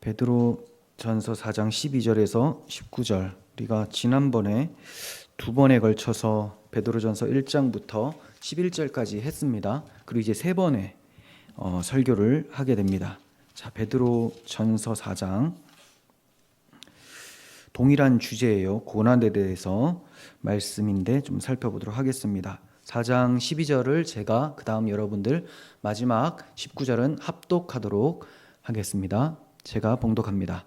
베드로전서 4장 12절에서 19절, 우리가 지난번에 두 번에 걸쳐서 베드로전서 1장부터 11절까지 했습니다. 그리고 이제 세 번의 설교를 하게 됩니다. 자, 베드로전서 4장, 동일한 주제예요. 고난에 대해서 말씀인데 좀 살펴보도록 하겠습니다. 4장 12절을 제가 그 다음 여러분들 마지막 19절은 합독하도록 하겠습니다. 제가 봉독합니다.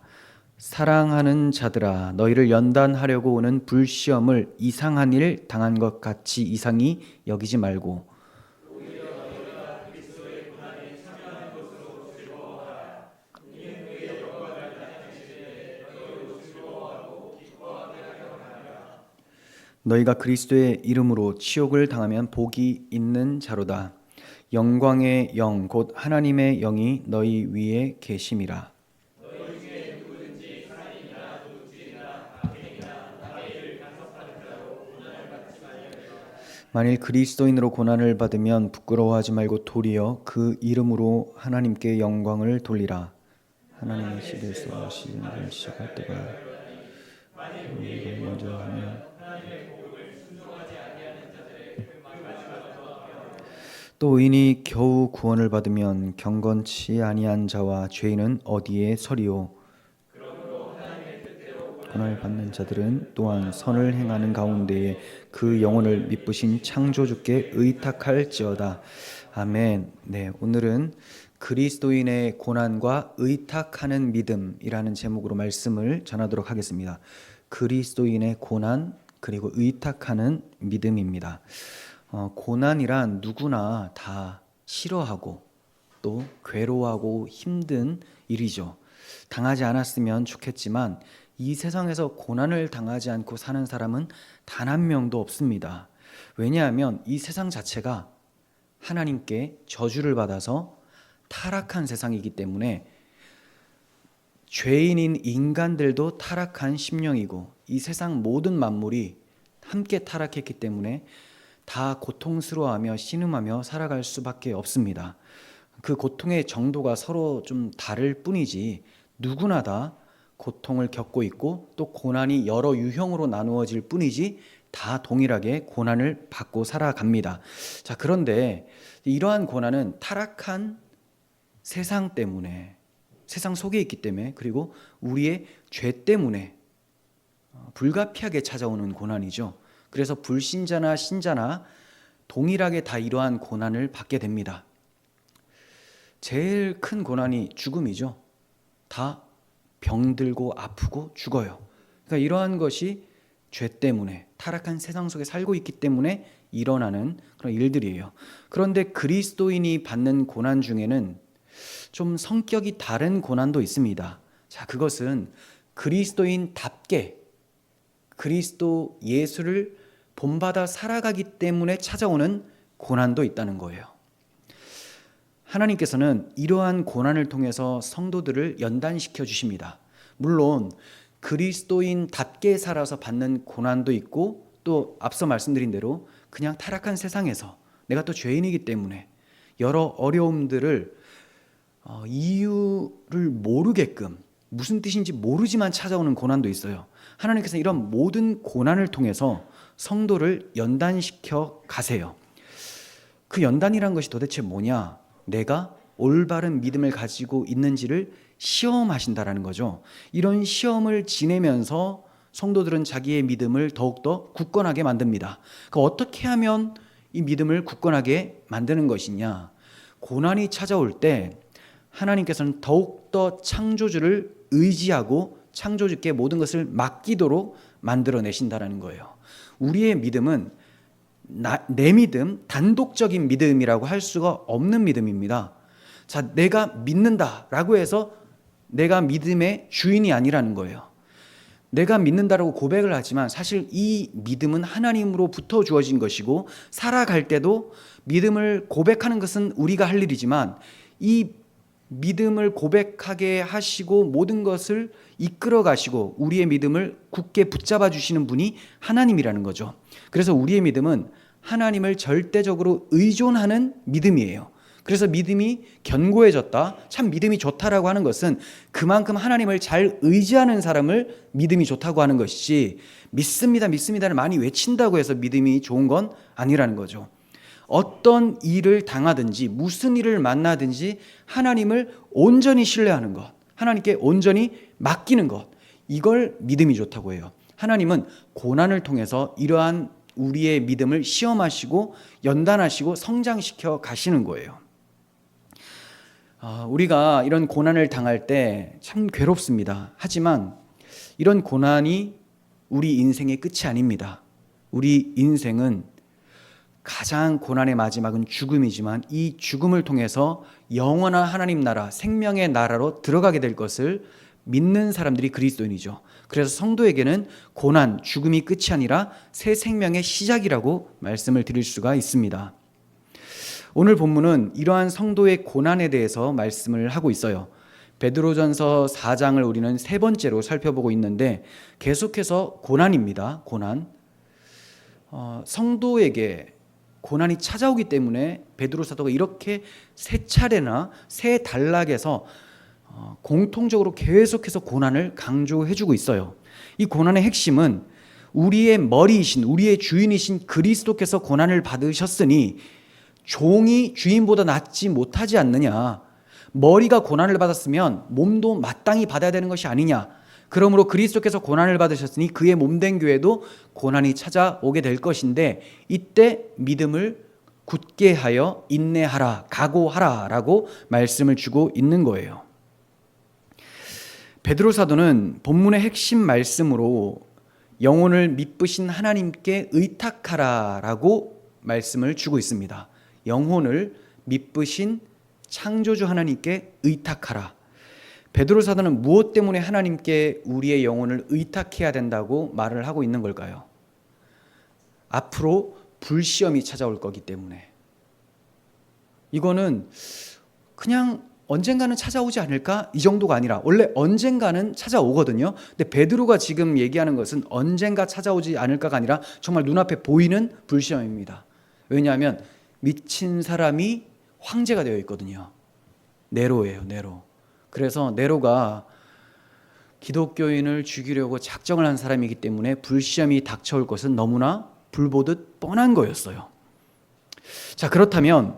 사랑하는 자들아, 너희를 연단하려고 오는 불시험을 이상한 일 당한 것 같이 이상히 여기지 말고 너희가 그리스도의 이름으로 치욕을 당하면 복이 있는 자로다. 영광의 영 곧 하나님의 영이 너희 위에 계심이라. 만일 그리스도인으로 고난을 받으면 부끄러워하지 말고 도리어 그 이름으로 하나님께 영광을 돌리라. 하나님의 집에서 시즌을 시작할 때가 우리가 먼저 하면 또 의인이 겨우 구원을 받으면 경건치 아니한 자와 죄인은 어디에 서리요. 고난을 받는 자들은 또한 선을 행하는 가운데에 그 영혼을 미쁘신 창조주께 의탁할지어다. 아멘. 네, 오늘은 그리스도인의 고난과 의탁하는 믿음이라는 제목으로 말씀을 전하도록 하겠습니다. 그리스도인의 고난 그리고 의탁하는 믿음입니다. 고난이란 누구나 다 싫어하고 또 괴로워하고 힘든 일이죠. 당하지 않았으면 좋겠지만 이 세상에서 고난을 당하지 않고 사는 사람은 단 한 명도 없습니다. 왜냐하면 이 세상 자체가 하나님께 저주를 받아서 타락한 세상이기 때문에 죄인인 인간들도 타락한 심령이고 이 세상 모든 만물이 함께 타락했기 때문에 다 고통스러워하며 신음하며 살아갈 수밖에 없습니다. 그 고통의 정도가 서로 좀 다를 뿐이지 누구나 다 고통을 겪고 있고 또 고난이 여러 유형으로 나누어질 뿐이지 다 동일하게 고난을 받고 살아갑니다. 자, 그런데 이러한 고난은 타락한 세상 때문에, 세상 속에 있기 때문에, 그리고 우리의 죄 때문에 불가피하게 찾아오는 고난이죠. 그래서 불신자나 신자나 동일하게 다 이러한 고난을 받게 됩니다. 제일 큰 고난이 죽음이죠. 다 병들고 아프고 죽어요. 그러니까 이러한 것이 죄 때문에 타락한 세상 속에 살고 있기 때문에 일어나는 그런 일들이에요. 그런데 그리스도인이 받는 고난 중에는 좀 성격이 다른 고난도 있습니다. 자, 그것은 그리스도인답게 그리스도 예수를 본받아 살아가기 때문에 찾아오는 고난도 있다는 거예요. 하나님께서는 이러한 고난을 통해서 성도들을 연단시켜 주십니다. 물론 그리스도인답게 살아서 받는 고난도 있고 또 앞서 말씀드린 대로 그냥 타락한 세상에서 내가 또 죄인이기 때문에 여러 어려움들을 이유를 모르게끔 무슨 뜻인지 모르지만 찾아오는 고난도 있어요. 하나님께서 이런 모든 고난을 통해서 성도를 연단시켜 가세요. 그 연단이란 것이 도대체 뭐냐? 내가 올바른 믿음을 가지고 있는지를 시험하신다라는 거죠. 이런 시험을 지내면서 성도들은 자기의 믿음을 더욱더 굳건하게 만듭니다. 그러니까 어떻게 하면 이 믿음을 굳건하게 만드는 것이냐? 고난이 찾아올 때 하나님께서는 더욱더 창조주를 의지하고 창조주께 모든 것을 맡기도록 만들어내신다라는 거예요. 우리의 믿음은 내 믿음, 단독적인 믿음이라고 할 수가 없는 믿음입니다. 자, 내가 믿는다라고 해서 내가 믿음의 주인이 아니라는 거예요. 내가 믿는다라고 고백을 하지만 사실 이 믿음은 하나님으로부터 주어진 것이고 살아갈 때도 믿음을 고백하는 것은 우리가 할 일이지만 이 믿음을 고백하게 하시고 모든 것을 이끌어 가시고 우리의 믿음을 굳게 붙잡아 주시는 분이 하나님이라는 거죠. 그래서 우리의 믿음은 하나님을 절대적으로 의존하는 믿음이에요. 그래서 믿음이 견고해졌다. 참 믿음이 좋다라고 하는 것은 그만큼 하나님을 잘 의지하는 사람을 믿음이 좋다고 하는 것이지, 믿습니다, 믿습니다를 많이 외친다고 해서 믿음이 좋은 건 아니라는 거죠. 어떤 일을 당하든지 무슨 일을 만나든지 하나님을 온전히 신뢰하는 것, 하나님께 온전히 맡기는 것, 이걸 믿음이 좋다고 해요. 하나님은 고난을 통해서 이러한 우리의 믿음을 시험하시고 연단하시고 성장시켜 가시는 거예요. 우리가 이런 고난을 당할 때 참 괴롭습니다. 하지만 이런 고난이 우리 인생의 끝이 아닙니다. 우리 인생은 가장 고난의 마지막은 죽음이지만 이 죽음을 통해서 영원한 하나님 나라, 생명의 나라로 들어가게 될 것을 믿는 사람들이 그리스도인이죠. 그래서 성도에게는 고난, 죽음이 끝이 아니라 새 생명의 시작이라고 말씀을 드릴 수가 있습니다. 오늘 본문은 이러한 성도의 고난에 대해서 말씀을 하고 있어요. 베드로전서 4장을 우리는 세 번째로 살펴보고 있는데 계속해서 고난입니다. 고난. 성도에게 고난이 찾아오기 때문에 베드로 사도가 이렇게 세 차례나 세 단락에서 공통적으로 계속해서 고난을 강조해주고 있어요. 이 고난의 핵심은 우리의 머리이신, 우리의 주인이신 그리스도께서 고난을 받으셨으니 종이 주인보다 낫지 못하지 않느냐. 머리가 고난을 받았으면 몸도 마땅히 받아야 되는 것이 아니냐. 그러므로 그리스도께서 고난을 받으셨으니 그의 몸된 교회도 고난이 찾아오게 될 것인데 이때 믿음을 굳게 하여 인내하라, 각오하라 라고 말씀을 주고 있는 거예요. 베드로 사도는 본문의 핵심 말씀으로 영혼을 미쁘신 하나님께 의탁하라 라고 말씀을 주고 있습니다. 영혼을 미쁘신 창조주 하나님께 의탁하라. 베드로 사도는 무엇 때문에 하나님께 우리의 영혼을 의탁해야 된다고 말을 하고 있는 걸까요? 앞으로 불시험이 찾아올 거기 때문에. 이거는 그냥 언젠가는 찾아오지 않을까? 이 정도가 아니라 원래 언젠가는 찾아오거든요. 근데 베드로가 지금 얘기하는 것은 언젠가 찾아오지 않을까가 아니라 정말 눈앞에 보이는 불시험입니다. 왜냐하면 미친 사람이 황제가 되어 있거든요. 네로예요, 네로. 그래서 네로가 기독교인을 죽이려고 작정을 한 사람이기 때문에 불시험이 닥쳐올 것은 너무나 불보듯 뻔한 거였어요. 자, 그렇다면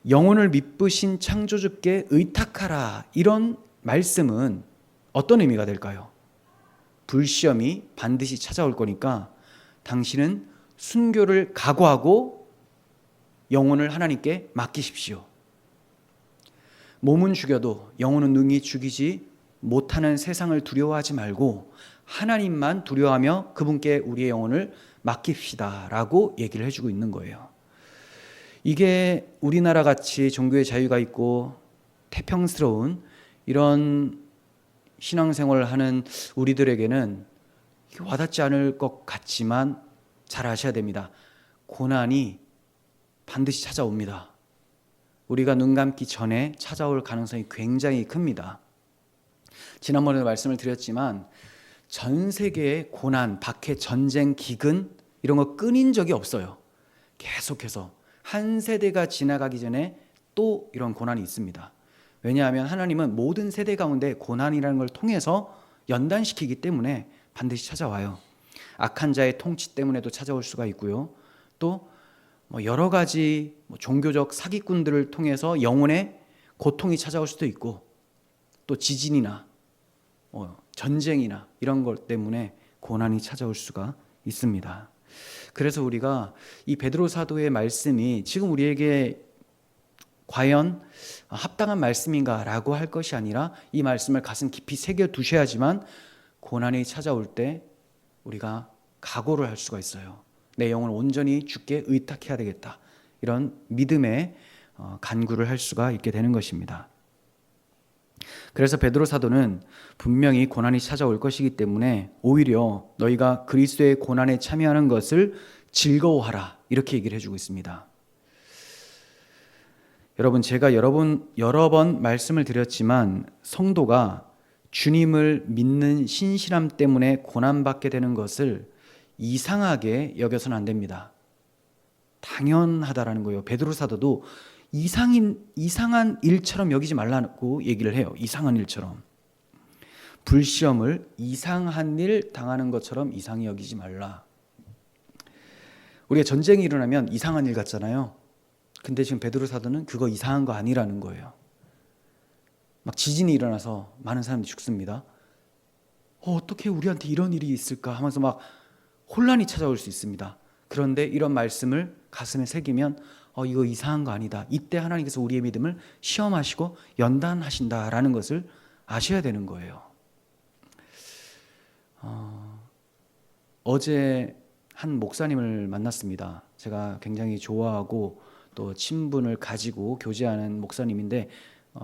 영혼을 미쁘신 창조주께 의탁하라, 이런 말씀은 어떤 의미가 될까요? 불시험이 반드시 찾아올 거니까 당신은 순교를 각오하고 영혼을 하나님께 맡기십시오. 몸은 죽여도 영혼은 능히 죽이지 못하는 세상을 두려워하지 말고 하나님만 두려워하며 그분께 우리의 영혼을 맡깁시다 라고 얘기를 해주고 있는 거예요. 이게 우리나라 같이 종교의 자유가 있고 태평스러운 이런 신앙생활을 하는 우리들에게는 와닿지 않을 것 같지만 잘 아셔야 됩니다. 고난이 반드시 찾아옵니다. 우리가 눈 감기 전에 찾아올 가능성이 굉장히 큽니다. 지난번에도 말씀을 드렸지만 전 세계의 고난, 박해, 전쟁, 기근 이런 거 끊인 적이 없어요. 계속해서 한 세대가 지나가기 전에 또 이런 고난이 있습니다. 왜냐하면 하나님은 모든 세대 가운데 고난이라는 걸 통해서 연단시키기 때문에 반드시 찾아와요. 악한 자의 통치 때문에도 찾아올 수가 있고요. 또 여러 가지 종교적 사기꾼들을 통해서 영혼의 고통이 찾아올 수도 있고, 또 지진이나 전쟁이나 이런 것 때문에 고난이 찾아올 수가 있습니다. 그래서 우리가 이 베드로 사도의 말씀이 지금 우리에게 과연 합당한 말씀인가라고 할 것이 아니라 이 말씀을 가슴 깊이 새겨 두셔야지만 고난이 찾아올 때 우리가 각오를 할 수가 있어요. 내 영혼을 온전히 주께 의탁해야 되겠다. 이런 믿음의 간구를 할 수가 있게 되는 것입니다. 그래서 베드로 사도는 분명히 고난이 찾아올 것이기 때문에 오히려 너희가 그리스도의 고난에 참여하는 것을 즐거워하라, 이렇게 얘기를 해주고 있습니다. 여러분, 제가 여러 번 말씀을 드렸지만 성도가 주님을 믿는 신실함 때문에 고난받게 되는 것을 이상하게 여겨서는 안 됩니다. 당연하다라는 거예요. 베드로 사도도 이상한 일처럼 여기지 말라고 얘기를 해요. 이상한 일처럼. 불시험을 이상한 일 당하는 것처럼 이상히 여기지 말라. 우리가 전쟁이 일어나면 이상한 일 같잖아요. 근데 지금 베드로 사도는 그거 이상한 거 아니라는 거예요. 막 지진이 일어나서 많은 사람들이 죽습니다. 어떻게 우리한테 이런 일이 있을까 하면서 막 혼란이 찾아올 수 있습니다. 그런데 이런 말씀을 가슴에 새기면 이거 이상한 거 아니다. 이때 하나님께서 우리의 믿음을 시험하시고 연단하신다라는 것을 아셔야 되는 거예요. 어제 한 목사님을 만났습니다. 제가 굉장히 좋아하고 또 친분을 가지고 교제하는 목사님인데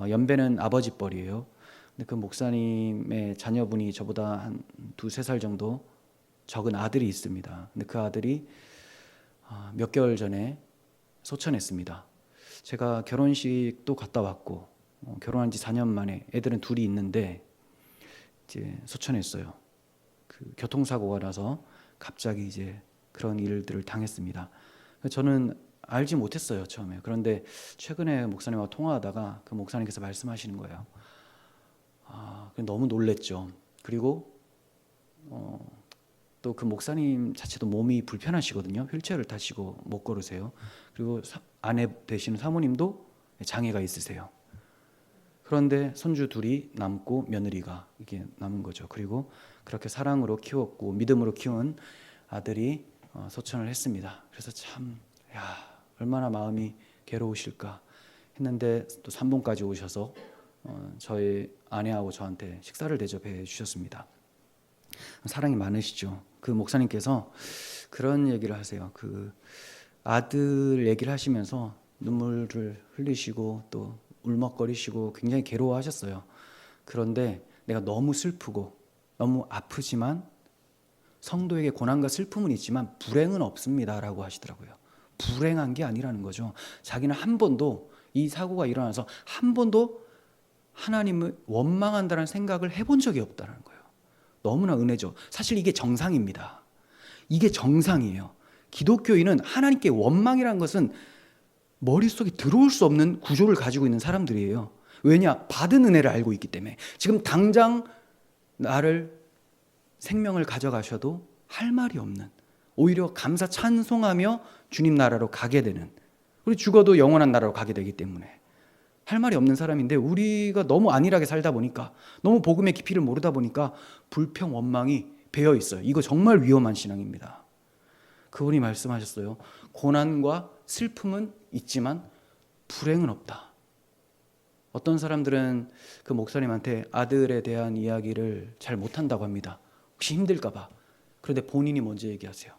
연배는 아버지 뻘이에요. 근데 그 목사님의 자녀분이 저보다 한 2-3살 정도 적은 아들이 있습니다. 근데 그 아들이 몇 개월 전에 소천했습니다. 제가 결혼식도 갔다 왔고 결혼한 지 4년 만에 애들은 둘이 있는데 이제 소천했어요. 그 교통사고가 나서 갑자기 이제 그런 일들을 당했습니다. 저는 알지 못했어요, 처음에. 그런데 최근에 목사님과 통화하다가 그 목사님께서 말씀하시는 거예요. 너무 놀랬죠. 그리고 또 그 목사님 자체도 몸이 불편하시거든요. 휠체어를 타시고 못 걸으세요. 그리고 아내 되시는 사모님도 장애가 있으세요. 그런데 손주 둘이 남고 며느리가 이게 남은 거죠. 그리고 그렇게 사랑으로 키웠고 믿음으로 키운 아들이 소천을 했습니다. 그래서 참 얼마나 마음이 괴로우실까 했는데 또 3분까지 오셔서 저희 아내하고 저한테 식사를 대접해 주셨습니다. 사랑이 많으시죠. 그 목사님께서 그런 얘기를 하세요. 그 아들 얘기를 하시면서 눈물을 흘리시고 또 울먹거리시고 굉장히 괴로워하셨어요. 그런데 내가 너무 슬프고 너무 아프지만 성도에게 고난과 슬픔은 있지만 불행은 없습니다라고 하시더라고요. 불행한 게 아니라는 거죠. 자기는 한 번도 이 사고가 일어나서 한 번도 하나님을 원망한다는 생각을 해본 적이 없다는 거예요. 너무나 은혜죠. 사실 이게 정상입니다. 이게 정상이에요. 기독교인은 하나님께 원망이라는 것은 머릿속에 들어올 수 없는 구조를 가지고 있는 사람들이에요. 왜냐? 받은 은혜를 알고 있기 때문에. 지금 당장 나를 생명을 가져가셔도 할 말이 없는, 오히려 감사 찬송하며 주님 나라로 가게 되는, 우리 죽어도 영원한 나라로 가게 되기 때문에 할 말이 없는 사람인데 우리가 너무 안일하게 살다 보니까 너무 복음의 깊이를 모르다 보니까 불평 원망이 배어 있어요. 이거 정말 위험한 신앙입니다. 그분이 말씀하셨어요. 고난과 슬픔은 있지만 불행은 없다. 어떤 사람들은 그 목사님한테 아들에 대한 이야기를 잘 못한다고 합니다. 혹시 힘들까 봐. 그런데 본인이 먼저 얘기하세요.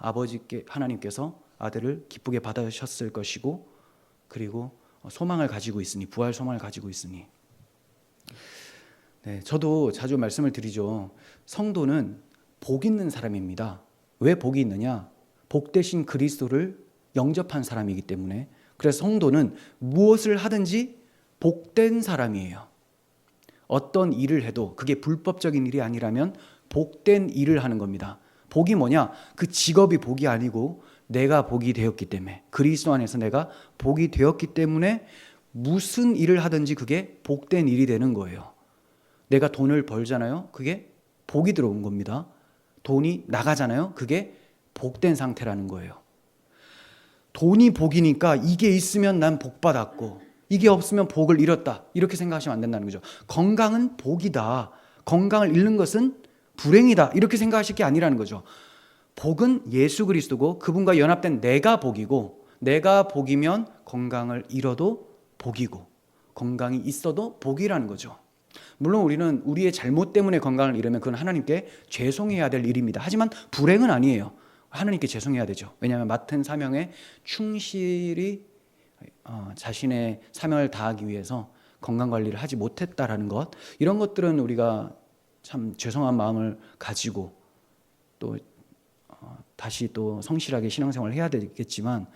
아버지께 하나님께서 아들을 기쁘게 받으셨을 것이고 그리고 소망을 가지고 있으니, 부활 소망을 가지고 있으니. 네, 저도 자주 말씀을 드리죠. 성도는 복 있는 사람입니다. 왜 복이 있느냐? 복 대신 그리스도를 영접한 사람이기 때문에. 그래서 성도는 무엇을 하든지 복된 사람이에요. 어떤 일을 해도 그게 불법적인 일이 아니라면 복된 일을 하는 겁니다. 복이 뭐냐? 그 직업이 복이 아니고 내가 복이 되었기 때문에, 그리스도 안에서 내가 복이 되었기 때문에 무슨 일을 하든지 그게 복된 일이 되는 거예요. 내가 돈을 벌잖아요. 그게 복이 들어온 겁니다. 돈이 나가잖아요. 그게 복된 상태라는 거예요. 돈이 복이니까 이게 있으면 난 복 받았고 이게 없으면 복을 잃었다, 이렇게 생각하시면 안 된다는 거죠. 건강은 복이다, 건강을 잃는 것은 불행이다, 이렇게 생각하실 게 아니라는 거죠. 복은 예수 그리스도고 그분과 연합된 내가 복이고, 내가 복이면 건강을 잃어도 복이고 건강이 있어도 복이라는 거죠. 물론 우리는 우리의 잘못 때문에 건강을 잃으면 그건 하나님께 죄송해야 될 일입니다. 하지만 불행은 아니에요. 하나님께 죄송해야 되죠. 왜냐하면 맡은 사명에 충실히 자신의 사명을 다하기 위해서 건강관리를 하지 못했다라는 것, 이런 것들은 우리가 참 죄송한 마음을 가지고 또 다시 또 성실하게 신앙생활을 해야 되겠지만,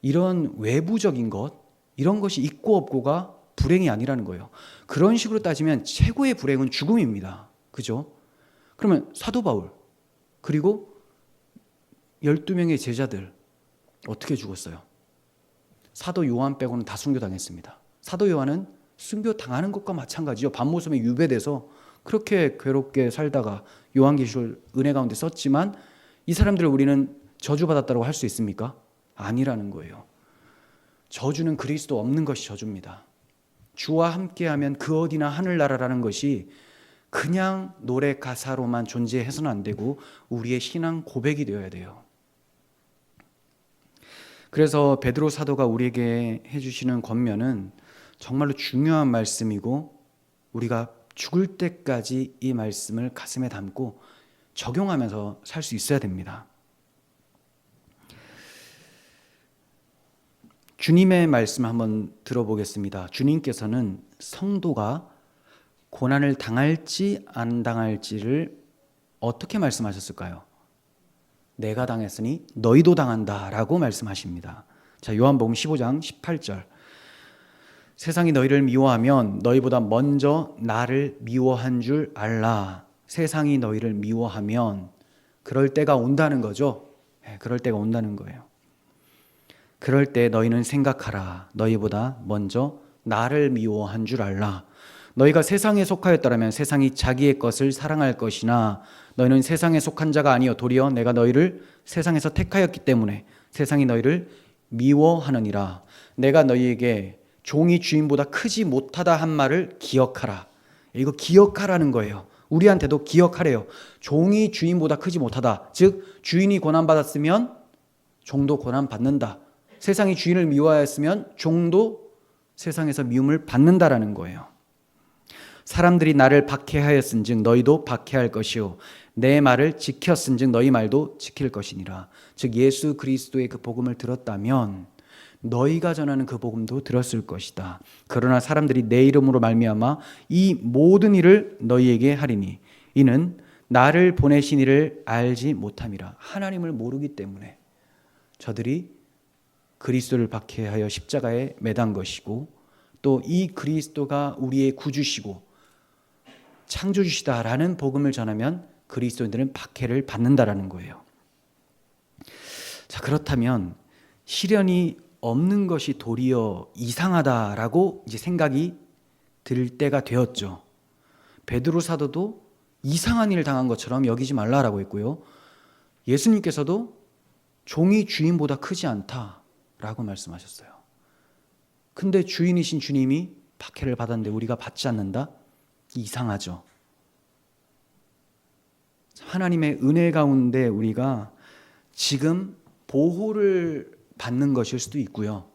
이런 외부적인 것, 이런 것이 있고 없고가 불행이 아니라는 거예요. 그런 식으로 따지면 최고의 불행은 죽음입니다. 그죠? 그러면 사도 바울 그리고 12명의 제자들 어떻게 죽었어요? 사도 요한 빼고는 다 순교당했습니다. 사도 요한은 순교당하는 것과 마찬가지죠. 밤모섬에 유배돼서 그렇게 괴롭게 살다가 요한계시를 은혜 가운데 썼지만 이 사람들을 우리는 저주받았다고 할 수 있습니까? 아니라는 거예요. 저주는 그리스도 없는 것이 저주입니다. 주와 함께하면 그 어디나 하늘나라라는 것이 그냥 노래 가사로만 존재해서는 안 되고 우리의 신앙 고백이 되어야 돼요. 그래서 베드로 사도가 우리에게 해주시는 권면은 정말로 중요한 말씀이고 우리가 죽을 때까지 이 말씀을 가슴에 담고 적용하면서 살 수 있어야 됩니다. 주님의 말씀 한번 들어보겠습니다. 주님께서는 성도가 고난을 당할지 안 당할지를 어떻게 말씀하셨을까요? 내가 당했으니 너희도 당한다 라고 말씀하십니다. 자, 요한복음 15장 18절. 세상이 너희를 미워하면 너희보다 먼저 나를 미워한 줄 알라. 세상이 너희를 미워하면 그럴 때가 온다는 거죠. 그럴 때가 온다는 거예요. 그럴 때 너희는 생각하라. 너희보다 먼저 나를 미워한 줄 알라. 너희가 세상에 속하였더라면 세상이 자기의 것을 사랑할 것이나 너희는 세상에 속한 자가 아니요 도리어 내가 너희를 세상에서 택하였기 때문에 세상이 너희를 미워하느니라. 내가 너희에게 종이 주인보다 크지 못하다 한 말을 기억하라. 이거 기억하라는 거예요. 우리한테도 기억하래요. 종이 주인보다 크지 못하다. 즉 주인이 고난받았으면 종도 고난받는다. 세상이 주인을 미워하였으면 종도 세상에서 미움을 받는다라는 거예요. 사람들이 나를 박해하였은즉 너희도 박해할 것이요 내 말을 지켰은즉 너희 말도 지킬 것이니라. 즉 예수 그리스도의 그 복음을 들었다면 너희가 전하는 그 복음도 들었을 것이다. 그러나 사람들이 내 이름으로 말미암아 이 모든 일을 너희에게 하리니 이는 나를 보내신 이를 알지 못함이라. 하나님을 모르기 때문에 저들이 그리스도를 박해하여 십자가에 매단 것이고 또 이 그리스도가 우리의 구주시고 창조주시다라는 복음을 전하면 그리스도인들은 박해를 받는다라는 거예요. 자, 그렇다면 시련이 없는 것이 도리어 이상하다라고 이제 생각이 들 때가 되었죠. 베드로 사도도 이상한 일을 당한 것처럼 여기지 말라라고 했고요. 예수님께서도 종이 주인보다 크지 않다라고 말씀하셨어요. 근데 주인이신 주님이 박해를 받았는데 우리가 받지 않는다? 이상하죠. 하나님의 은혜 가운데 우리가 지금 보호를 받는 것일 수도 있고요.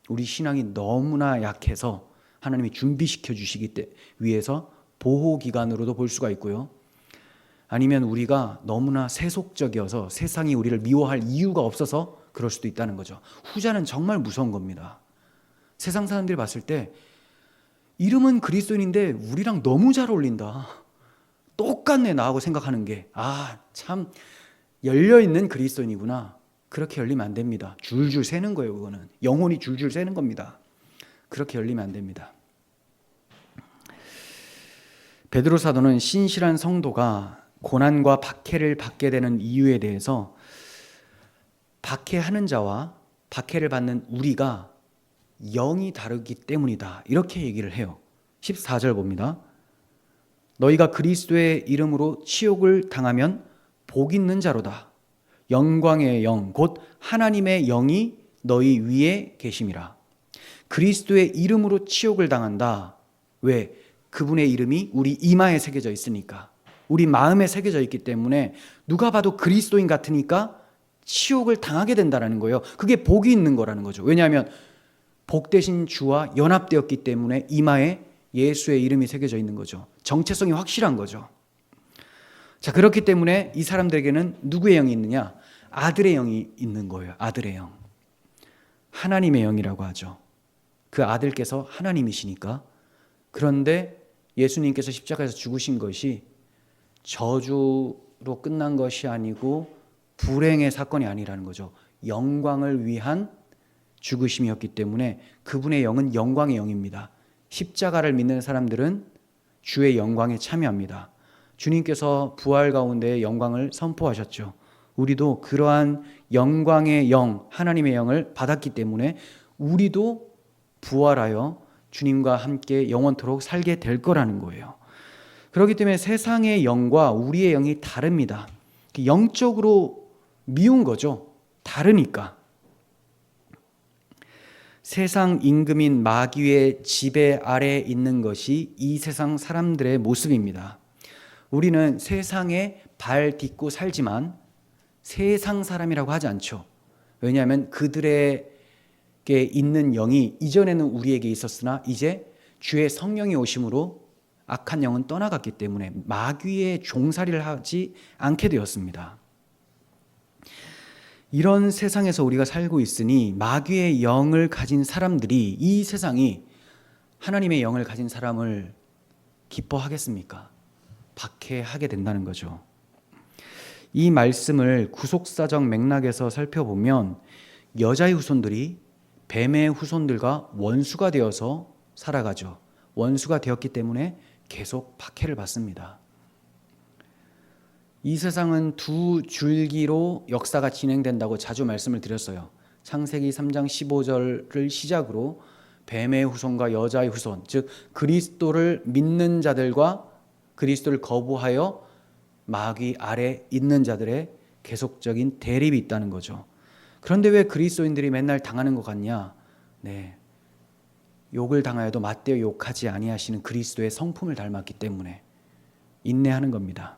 우리 신앙이 너무나 약해서 하나님이 준비시켜 주시기 위해서 보호기관으로도 볼 수가 있고요. 아니면 우리가 너무나 세속적이어서 세상이 우리를 미워할 이유가 없어서 그럴 수도 있다는 거죠. 후자는 정말 무서운 겁니다. 세상 사람들이 봤을 때 이름은 그리스도인인데 우리랑 너무 잘 어울린다. 똑같네 나하고 생각하는 게. 참 열려있는 그리스도인이구나. 그렇게 열리면 안 됩니다. 줄줄 새는 거예요. 그거는 영혼이 줄줄 새는 겁니다. 그렇게 열리면 안 됩니다. 베드로 사도는 신실한 성도가 고난과 박해를 받게 되는 이유에 대해서 박해하는 자와 박해를 받는 우리가 영이 다르기 때문이다. 이렇게 얘기를 해요. 14절 봅니다. 너희가 그리스도의 이름으로 치욕을 당하면 복 있는 자로다. 영광의 영, 곧 하나님의 영이 너희 위에 계심이라. 그리스도의 이름으로 치욕을 당한다. 왜? 그분의 이름이 우리 이마에 새겨져 있으니까. 우리 마음에 새겨져 있기 때문에 누가 봐도 그리스도인 같으니까 치욕을 당하게 된다는 거예요. 그게 복이 있는 거라는 거죠. 왜냐하면 복되신 주와 연합되었기 때문에 이마에 예수의 이름이 새겨져 있는 거죠. 정체성이 확실한 거죠. 자, 그렇기 때문에 이 사람들에게는 누구의 영이 있느냐? 아들의 영이 있는 거예요. 아들의 영. 하나님의 영이라고 하죠. 그 아들께서 하나님이시니까. 그런데 예수님께서 십자가에서 죽으신 것이 저주로 끝난 것이 아니고 불행의 사건이 아니라는 거죠. 영광을 위한 죽으심이었기 때문에 그분의 영은 영광의 영입니다. 십자가를 믿는 사람들은 주의 영광에 참여합니다. 주님께서 부활 가운데 영광을 선포하셨죠. 우리도 그러한 영광의 영, 하나님의 영을 받았기 때문에 우리도 부활하여 주님과 함께 영원토록 살게 될 거라는 거예요. 그렇기 때문에 세상의 영과 우리의 영이 다릅니다. 영적으로 미운 거죠. 다르니까. 세상 임금인 마귀의 지배 아래에 있는 것이 이 세상 사람들의 모습입니다. 우리는 세상에 발 딛고 살지만 세상 사람이라고 하지 않죠. 왜냐하면 그들에게 있는 영이 이전에는 우리에게 있었으나 이제 주의 성령이 오심으로 악한 영은 떠나갔기 때문에 마귀의 종살이를 하지 않게 되었습니다. 이런 세상에서 우리가 살고 있으니 마귀의 영을 가진 사람들이, 이 세상이 하나님의 영을 가진 사람을 기뻐하겠습니까? 박해하게 된다는 거죠. 이 말씀을 구속사적 맥락에서 살펴보면 여자의 후손들이 뱀의 후손들과 원수가 되어서 살아가죠. 원수가 되었기 때문에 계속 박해를 받습니다. 이 세상은 두 줄기로 역사가 진행된다고 자주 말씀을 드렸어요. 창세기 3장 15절을 시작으로 뱀의 후손과 여자의 후손, 즉 그리스도를 믿는 자들과 그리스도를 거부하여 마귀 아래 있는 자들의 계속적인 대립이 있다는 거죠. 그런데 왜 그리스도인들이 맨날 당하는 것 같냐? 네, 욕을 당하여도 맞대어 욕하지 아니하시는 그리스도의 성품을 닮았기 때문에 인내하는 겁니다.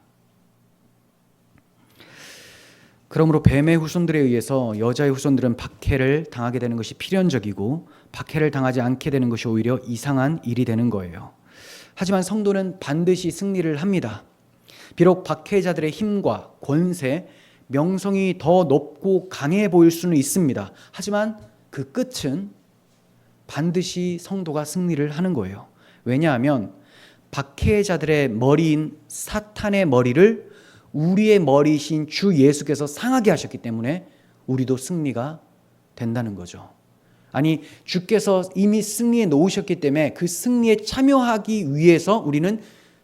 그러므로 뱀의 후손들에 의해서 여자의 후손들은 박해를 당하게 되는 것이 필연적이고 박해를 당하지 않게 되는 것이 오히려 이상한 일이 되는 거예요. 하지만 성도는 반드시 승리를 합니다. 비록 박해자들의 힘과 권세, 명성이 더 높고 강해 보일 수는 있습니다. 하지만 그 끝은 반드시 성도가 승리를 하는 거예요. 왜냐하면 박해자들의 머리인 사탄의 머리를 우리의 머리이신 주 예수께서 상하게 하셨기 때문에 우리도 승리가 된다는 거죠. 아니, 주께서 이미 승리해 놓으셨기 때문에 그 승리에 참여하기 위해서 우리는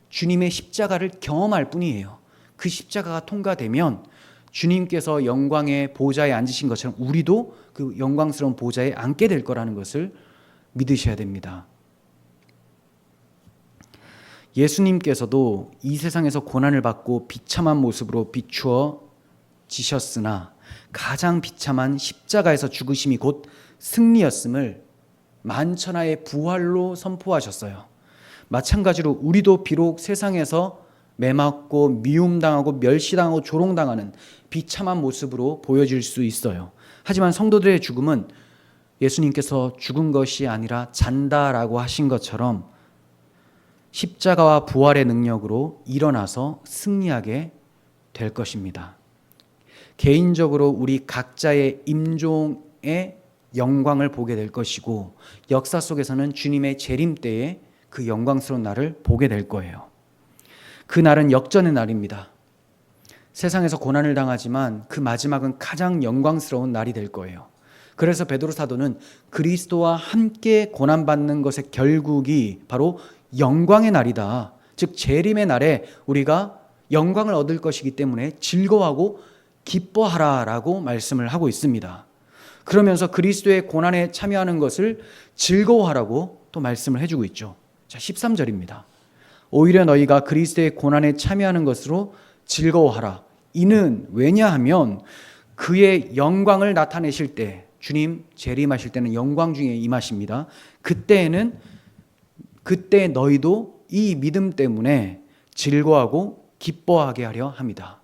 주님의 십자가를 경험할 뿐이에요. 그 십자가가 통과되면 주님께서 영광의 보좌에 앉으신 것처럼 우리도 그 영광스러운 보좌에 앉게 될 거라는 것을 믿으셔야 됩니다. 예수님께서도 이 세상에서 고난을 받고 비참한 모습으로 비추어지셨으나 가장 비참한 십자가에서 죽으심이 곧 승리였음을 만천하의 부활로 선포하셨어요. 마찬가지로 우리도 비록 세상에서 매맞고 미움당하고 멸시당하고 조롱당하는 비참한 모습으로 보여질 수 있어요. 하지만 성도들의 죽음은 예수님께서 죽은 것이 아니라 잔다라고 하신 것처럼 십자가와 부활의 능력으로 일어나서 승리하게 될 것입니다. 개인적으로 우리 각자의 임종의 영광을 보게 될 것이고 역사 속에서는 주님의 재림 때에 그 영광스러운 날을 보게 될 거예요. 그 날은 역전의 날입니다. 세상에서 고난을 당하지만 그 마지막은 가장 영광스러운 날이 될 거예요. 그래서 베드로 사도는 그리스도와 함께 고난받는 것의 결국이 바로 영광의 날이다. 즉 재림의 날에 우리가 영광을 얻을 것이기 때문에 즐거워하고 기뻐하라라고 말씀을 하고 있습니다. 그러면서 그리스도의 고난에 참여하는 것을 즐거워하라고 또 말씀을 해주고 있죠. 자, 13절입니다. 오히려 너희가 그리스도의 고난에 참여하는 것으로 즐거워하라. 이는 왜냐하면 그의 영광을 나타내실 때, 주님 재림하실 때는 영광 중에 임하십니다. 그때 너희도 이 믿음 때문에 즐거워하고 기뻐하게 하려 합니다.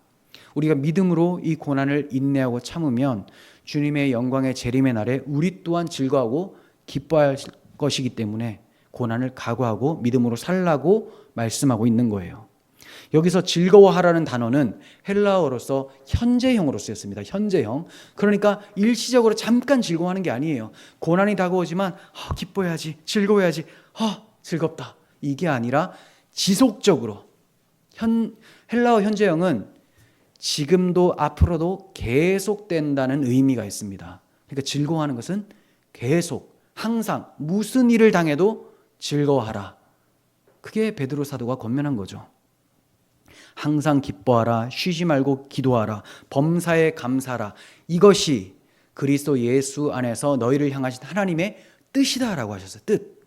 우리가 믿음으로 이 고난을 인내하고 참으면 주님의 영광의 재림의 날에 우리 또한 즐거워하고 기뻐할 것이기 때문에 고난을 각오하고 믿음으로 살라고 말씀하고 있는 거예요. 여기서 즐거워하라는 단어는 헬라어로서 현재형으로 쓰였습니다. 현재형. 그러니까 일시적으로 잠깐 즐거워하는 게 아니에요. 고난이 다가오지만 기뻐해야지, 즐거워해야지, 즐겁다. 이게 아니라 지속적으로. 헬라어 현재형은 지금도 앞으로도 계속된다는 의미가 있습니다. 그러니까 즐거워하는 것은 계속, 항상 무슨 일을 당해도 즐거워하라. 그게 베드로 사도가 권면한 거죠. 항상 기뻐하라, 쉬지 말고 기도하라, 범사에 감사하라. 이것이 그리스도 예수 안에서 너희를 향하신 하나님의 뜻이다라고 하셨어요. 뜻.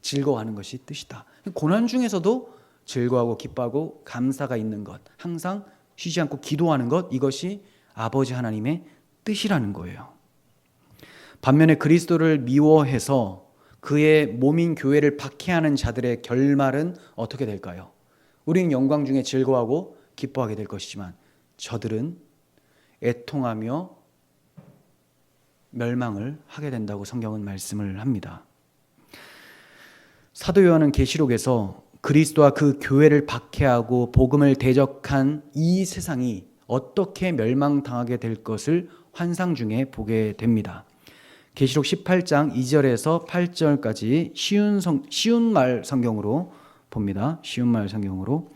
즐거워하는 것이 뜻이다. 고난 중에서도 즐거워하고 기뻐하고 감사가 있는 것, 항상 쉬지 않고 기도하는 것, 이것이 아버지 하나님의 뜻이라는 거예요. 반면에 그리스도를 미워해서 그의 몸인 교회를 박해하는 자들의 결말은 어떻게 될까요? 우리는 영광 중에 즐거워하고 기뻐하게 될 것이지만 저들은 애통하며 멸망을 하게 된다고 성경은 말씀을 합니다. 사도 요한은 계시록에서 그리스도와 그 교회를 박해하고 복음을 대적한 이 세상이 어떻게 멸망당하게 될 것을 환상 중에 보게 됩니다. 계시록 18장 2절에서 8절까지 쉬운 말 성경으로 봅니다. 쉬운 말 성경으로.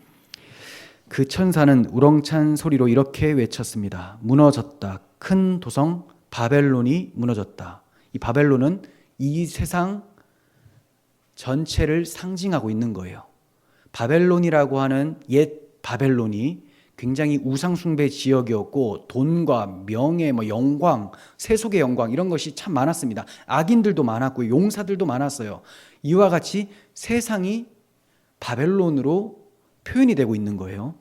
그 천사는 우렁찬 소리로 이렇게 외쳤습니다. 무너졌다. 큰 도성 바벨론이 무너졌다. 이 바벨론은 이 세상 전체를 상징하고 있는 거예요. 바벨론이라고 하는 옛 바벨론이 굉장히 우상숭배 지역이었고 돈과 명예, 영광, 세속의 영광 이런 것이 참 많았습니다. 악인들도 많았고 용사들도 많았어요. 이와 같이 세상이 바벨론으로 표현이 되고 있는 거예요.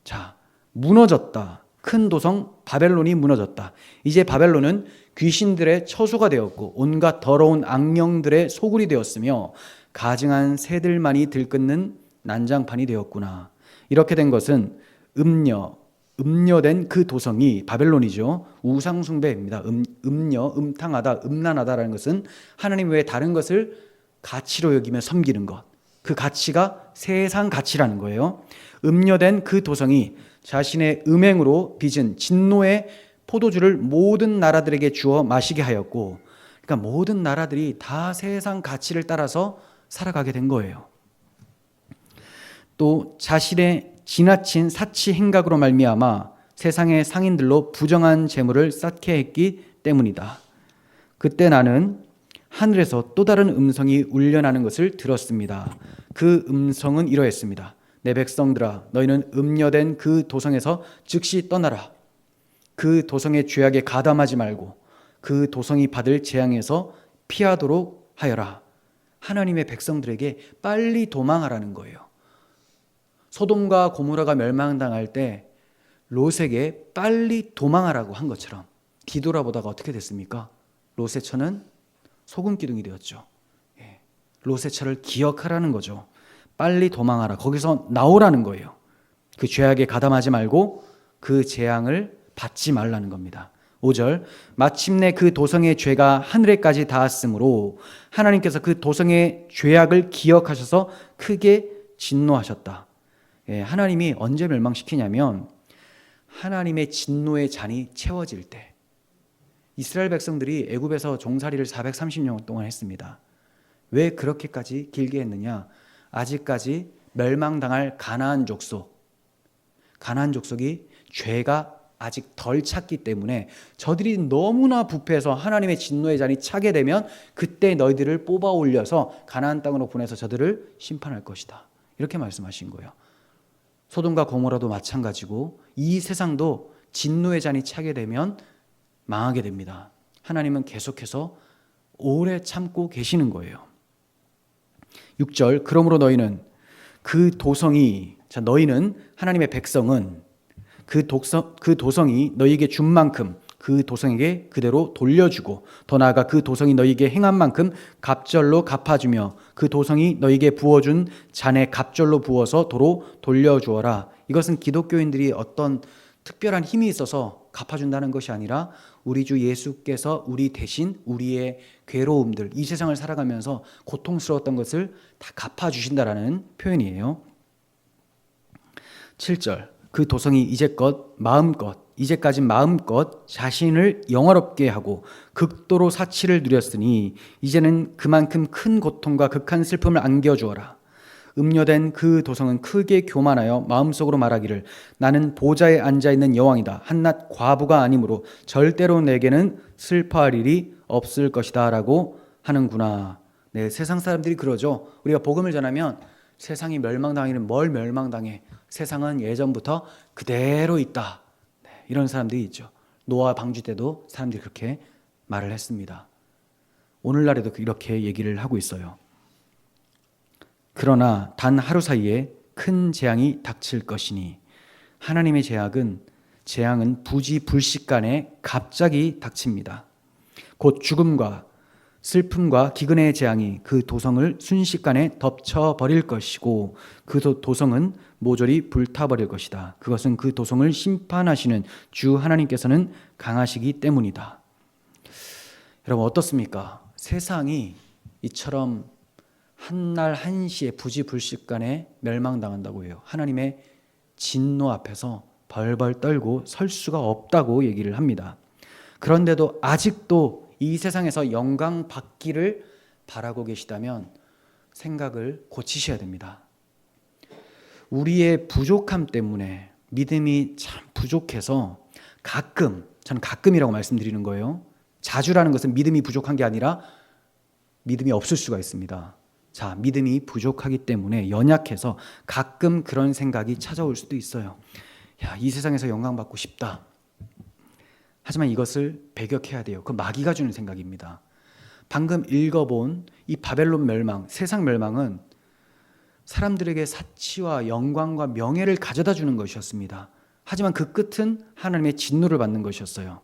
자, 무너졌다. 큰 도성 바벨론이 무너졌다. 이제 바벨론은 귀신들의 처소가 되었고 온갖 더러운 악령들의 소굴이 되었으며 가증한 새들만이 들끓는 난장판이 되었구나. 이렇게 된 것은 음녀된 그 도성이 바벨론이죠. 우상숭배입니다. 음탕하다, 음란하다라는 것은 하나님 외에 다른 것을 가치로 여기며 섬기는 것. 그 가치가 세상 가치라는 거예요. 음녀된 그 도성이 자신의 음행으로 빚은 진노의 포도주를 모든 나라들에게 주어 마시게 하였고, 그러니까 모든 나라들이 다 세상 가치를 따라서 살아가게 된 거예요. 또 자신의 지나친 사치 행각으로 말미암아 세상의 상인들로 부정한 재물을 쌓게 했기 때문이다. 그때 나는 하늘에서 또 다른 음성이 울려나는 것을 들었습니다. 그 음성은 이러했습니다. 내 백성들아, 너희는 음녀된 그 도성에서 즉시 떠나라. 그 도성의 죄악에 가담하지 말고 그 도성이 받을 재앙에서 피하도록 하여라. 하나님의 백성들에게 빨리 도망하라는 거예요. 소돔과 고모라가 멸망당할 때 롯에게 빨리 도망하라고 한 것처럼 뒤돌아보다가 어떻게 됐습니까? 롯의 처는 소금 기둥이 되었죠. 롯의 처를 기억하라는 거죠. 빨리 도망하라. 거기서 나오라는 거예요. 그 죄악에 가담하지 말고 그 재앙을 받지 말라는 겁니다. 5절, 마침내 그 도성의 죄가 하늘에까지 닿았으므로 하나님께서 그 도성의 죄악을 기억하셔서 크게 진노하셨다. 하나님이 언제 멸망시키냐면 하나님의 진노의 잔이 채워질 때. 이스라엘 백성들이 애굽에서 종살이를 430년 동안 했습니다. 왜 그렇게까지 길게 했느냐? 아직까지 멸망당할 가나안 족속이 죄가 아직 덜 찼기 때문에 저들이 너무나 부패해서 하나님의 진노의 잔이 차게 되면 그때 너희들을 뽑아 올려서 가나안 땅으로 보내서 저들을 심판할 것이다. 이렇게 말씀하신 거예요. 소돔과 고모라도 마찬가지고 이 세상도 진노의 잔이 차게 되면 망하게 됩니다. 하나님은 계속해서 오래 참고 계시는 거예요. 6절, 그러므로 너희는 너희는 하나님의 백성은 그 도성이 너희에게 준 만큼 그 도성에게 그대로 돌려주고 더 나아가 그 도성이 너희에게 행한 만큼 갑절로 갚아주며 그 도성이 너희에게 부어준 잔에 갑절로 부어서 도로 돌려주어라. 이것은 기독교인들이 어떤 특별한 힘이 있어서 갚아준다는 것이 아니라 우리 주 예수께서 우리 대신 우리의 괴로움들, 이 세상을 살아가면서 고통스러웠던 것을 다 갚아주신다라는 표현이에요. 7절, 그 도성이 이제까지 마음껏 자신을 영화롭게 하고 극도로 사치를 누렸으니 이제는 그만큼 큰 고통과 극한 슬픔을 안겨주어라. 음녀된 그 도성은 크게 교만하여 마음속으로 말하기를 나는 보좌에 앉아있는 여왕이다. 한낱 과부가 아니므로 절대로 내게는 슬퍼할 일이 없을 것이다 라고 하는구나. 네, 세상 사람들이 그러죠. 우리가 복음을 전하면 세상이 멸망당하기는 뭘 멸망당해. 세상은 예전부터 그대로 있다. 네, 이런 사람들이 있죠. 노아 방주 때도 사람들이 그렇게 말을 했습니다. 오늘날에도 이렇게 얘기를 하고 있어요. 그러나 단 하루 사이에 큰 재앙이 닥칠 것이니 하나님의 재앙은 부지불식간에 갑자기 닥칩니다. 곧 죽음과 슬픔과 기근의 재앙이 그 도성을 순식간에 덮쳐버릴 것이고 그 도성은 모조리 불타버릴 것이다. 그것은 그 도성을 심판하시는 주 하나님께서는 강하시기 때문이다. 여러분 어떻습니까? 세상이 이처럼 한날 한시에 부지불식간에 멸망당한다고 해요. 하나님의 진노 앞에서 벌벌 떨고 설 수가 없다고 얘기를 합니다. 그런데도 아직도 이 세상에서 영광 받기를 바라고 계시다면 생각을 고치셔야 됩니다. 우리의 부족함 때문에 믿음이 참 부족해서 저는 가끔이라고 말씀드리는 거예요. 자주라는 것은 믿음이 부족한 게 아니라 믿음이 없을 수가 있습니다. 자, 믿음이 부족하기 때문에 연약해서 가끔 그런 생각이 찾아올 수도 있어요. 야, 이 세상에서 영광 받고 싶다. 하지만 이것을 배격해야 돼요. 그 마귀가 주는 생각입니다. 방금 읽어본 이 바벨론 멸망, 세상 멸망은 사람들에게 사치와 영광과 명예를 가져다 주는 것이었습니다. 하지만 그 끝은 하나님의 진노를 받는 것이었어요.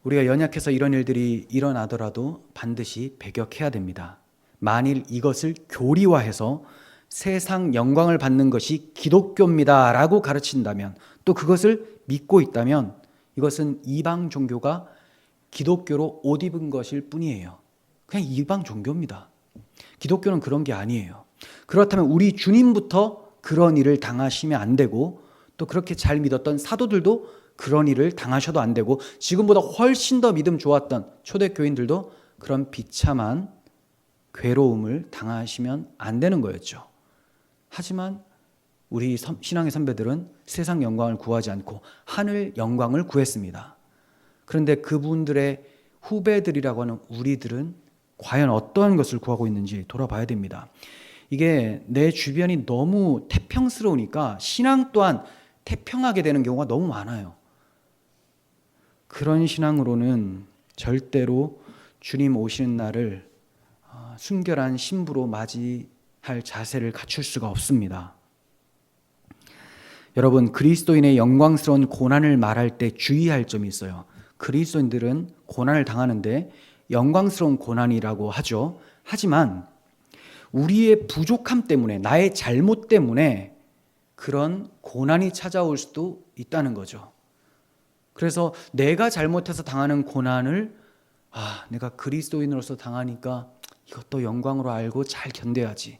우리가 연약해서 이런 일들이 일어나더라도 반드시 배격해야 됩니다. 만일 이것을 교리화해서 세상 영광을 받는 것이 기독교입니다 라고 가르친다면, 또 그것을 믿고 있다면 이것은 이방 종교가 기독교로 옷 입은 것일 뿐이에요. 그냥 이방 종교입니다. 기독교는 그런 게 아니에요. 그렇다면 우리 주님부터 그런 일을 당하시면 안 되고, 또 그렇게 잘 믿었던 사도들도 그런 일을 당하셔도 안 되고, 지금보다 훨씬 더 믿음 좋았던 초대교인들도 그런 비참한 괴로움을 당하시면 안 되는 거였죠. 하지만 우리 신앙의 선배들은 세상 영광을 구하지 않고 하늘 영광을 구했습니다. 그런데 그분들의 후배들이라고 하는 우리들은 과연 어떠한 것을 구하고 있는지 돌아봐야 됩니다. 이게 내 주변이 너무 태평스러우니까 신앙 또한 태평하게 되는 경우가 너무 많아요. 그런 신앙으로는 절대로 주님 오시는 날을 순결한 신부로 맞이할 자세를 갖출 수가 없습니다. 여러분, 그리스도인의 영광스러운 고난을 말할 때 주의할 점이 있어요. 그리스도인들은 고난을 당하는데 영광스러운 고난이라고 하죠. 하지만 우리의 부족함 때문에, 나의 잘못 때문에 그런 고난이 찾아올 수도 있다는 거죠. 그래서 내가 잘못해서 당하는 고난을 내가 그리스도인으로서 당하니까 이것도 영광으로 알고 잘 견뎌야지,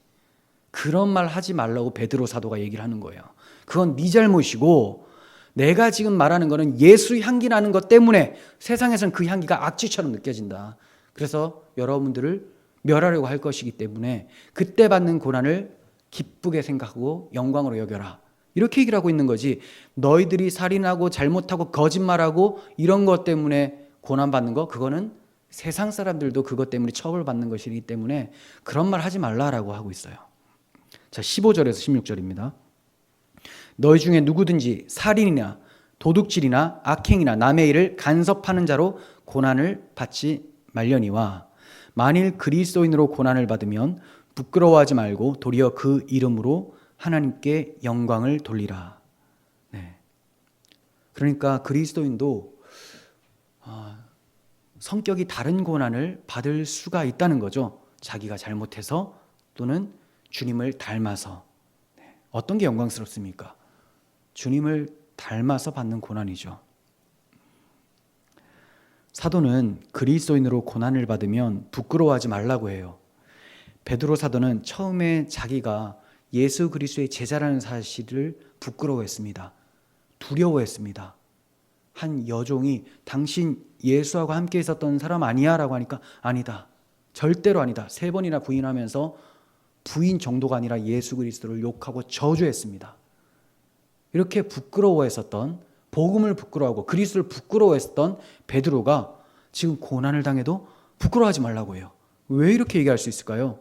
그런 말 하지 말라고 베드로 사도가 얘기를 하는 거예요. 그건 네 잘못이고, 내가 지금 말하는 거는 예수 향기 나는 것 때문에 세상에서는 그 향기가 악취처럼 느껴진다. 그래서 여러분들을 멸하려고 할 것이기 때문에 그때 받는 고난을 기쁘게 생각하고 영광으로 여겨라, 이렇게 얘기를 하고 있는 거지. 너희들이 살인하고 잘못하고 거짓말하고 이런 것 때문에 고난받는 거, 그거는 세상 사람들도 그것 때문에 처벌받는 것이기 때문에 그런 말 하지 말라라고 하고 있어요. 자, 15절에서 16절입니다. 너희 중에 누구든지 살인이나 도둑질이나 악행이나 남의 일을 간섭하는 자로 고난을 받지 말려니와, 만일 그리스도인으로 고난을 받으면 부끄러워하지 말고 도리어 그 이름으로 하나님께 영광을 돌리라. 네. 그러니까 그리스도인도 성격이 다른 고난을 받을 수가 있다는 거죠. 자기가 잘못해서 또는 주님을 닮아서. 네. 어떤 게 영광스럽습니까? 주님을 닮아서 받는 고난이죠. 사도는 그리스도인으로 고난을 받으면 부끄러워하지 말라고 해요. 베드로 사도는 처음에 자기가 예수 그리스도의 제자라는 사실을 부끄러워했습니다. 두려워했습니다. 한 여종이 당신 예수하고 함께 있었던 사람 아니야? 라고 하니까 아니다, 절대로 아니다, 3번이나 부인하면서 부인 정도가 아니라 예수 그리스도를 욕하고 저주했습니다. 이렇게 부끄러워했었던, 복음을 부끄러워하고 그리스도를 부끄러워했었던 베드로가 지금 고난을 당해도 부끄러워하지 말라고 해요. 왜 이렇게 얘기할 수 있을까요?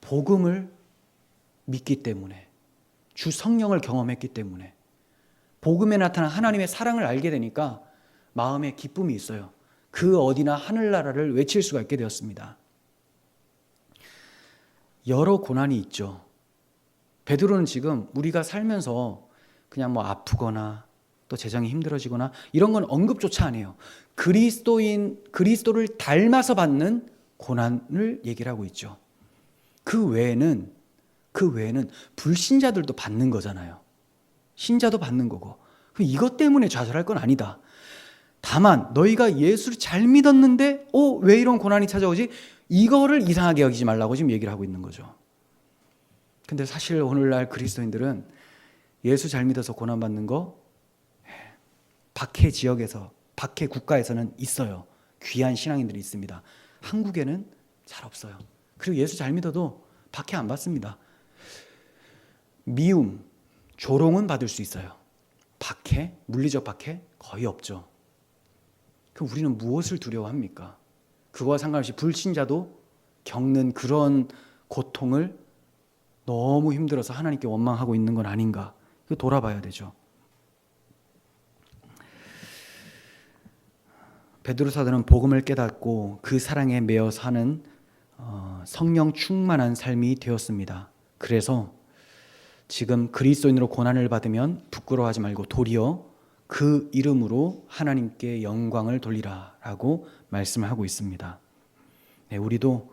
복음을 믿기 때문에, 주 성령을 경험했기 때문에, 복음에 나타난 하나님의 사랑을 알게 되니까 마음에 기쁨이 있어요. 그 어디나 하늘나라를 외칠 수가 있게 되었습니다. 여러 고난이 있죠. 베드로는 지금 우리가 살면서 그냥 뭐 아프거나 또 재정이 힘들어지거나 이런 건 언급조차 안 해요. 그리스도를 닮아서 받는 고난을 얘기를 하고 있죠. 그 외에는 불신자들도 받는 거잖아요. 신자도 받는 거고. 이것 때문에 좌절할 건 아니다. 다만 너희가 예수를 잘 믿었는데 왜 이런 고난이 찾아오지? 이거를 이상하게 여기지 말라고 지금 얘기를 하고 있는 거죠. 근데 사실 오늘날 그리스도인들은 예수 잘 믿어서 고난받는 거 박해 지역에서, 박해 국가에서는 있어요. 귀한 신앙인들이 있습니다. 한국에는 잘 없어요. 그리고 예수 잘 믿어도 박해 안 받습니다. 미움, 조롱은 받을 수 있어요. 박해, 물리적 박해 거의 없죠. 그럼 우리는 무엇을 두려워합니까? 그거와 상관없이 불신자도 겪는 그런 고통을 너무 힘들어서 하나님께 원망하고 있는 건 아닌가? 이거 돌아봐야 되죠. 베드로 사도는 복음을 깨닫고 그 사랑에 매여 사는 성령 충만한 삶이 되었습니다. 그래서 지금 그리스도인으로 고난을 받으면 부끄러워하지 말고 도리어 그 이름으로 하나님께 영광을 돌리라라고 말씀을 하고 있습니다. 네, 우리도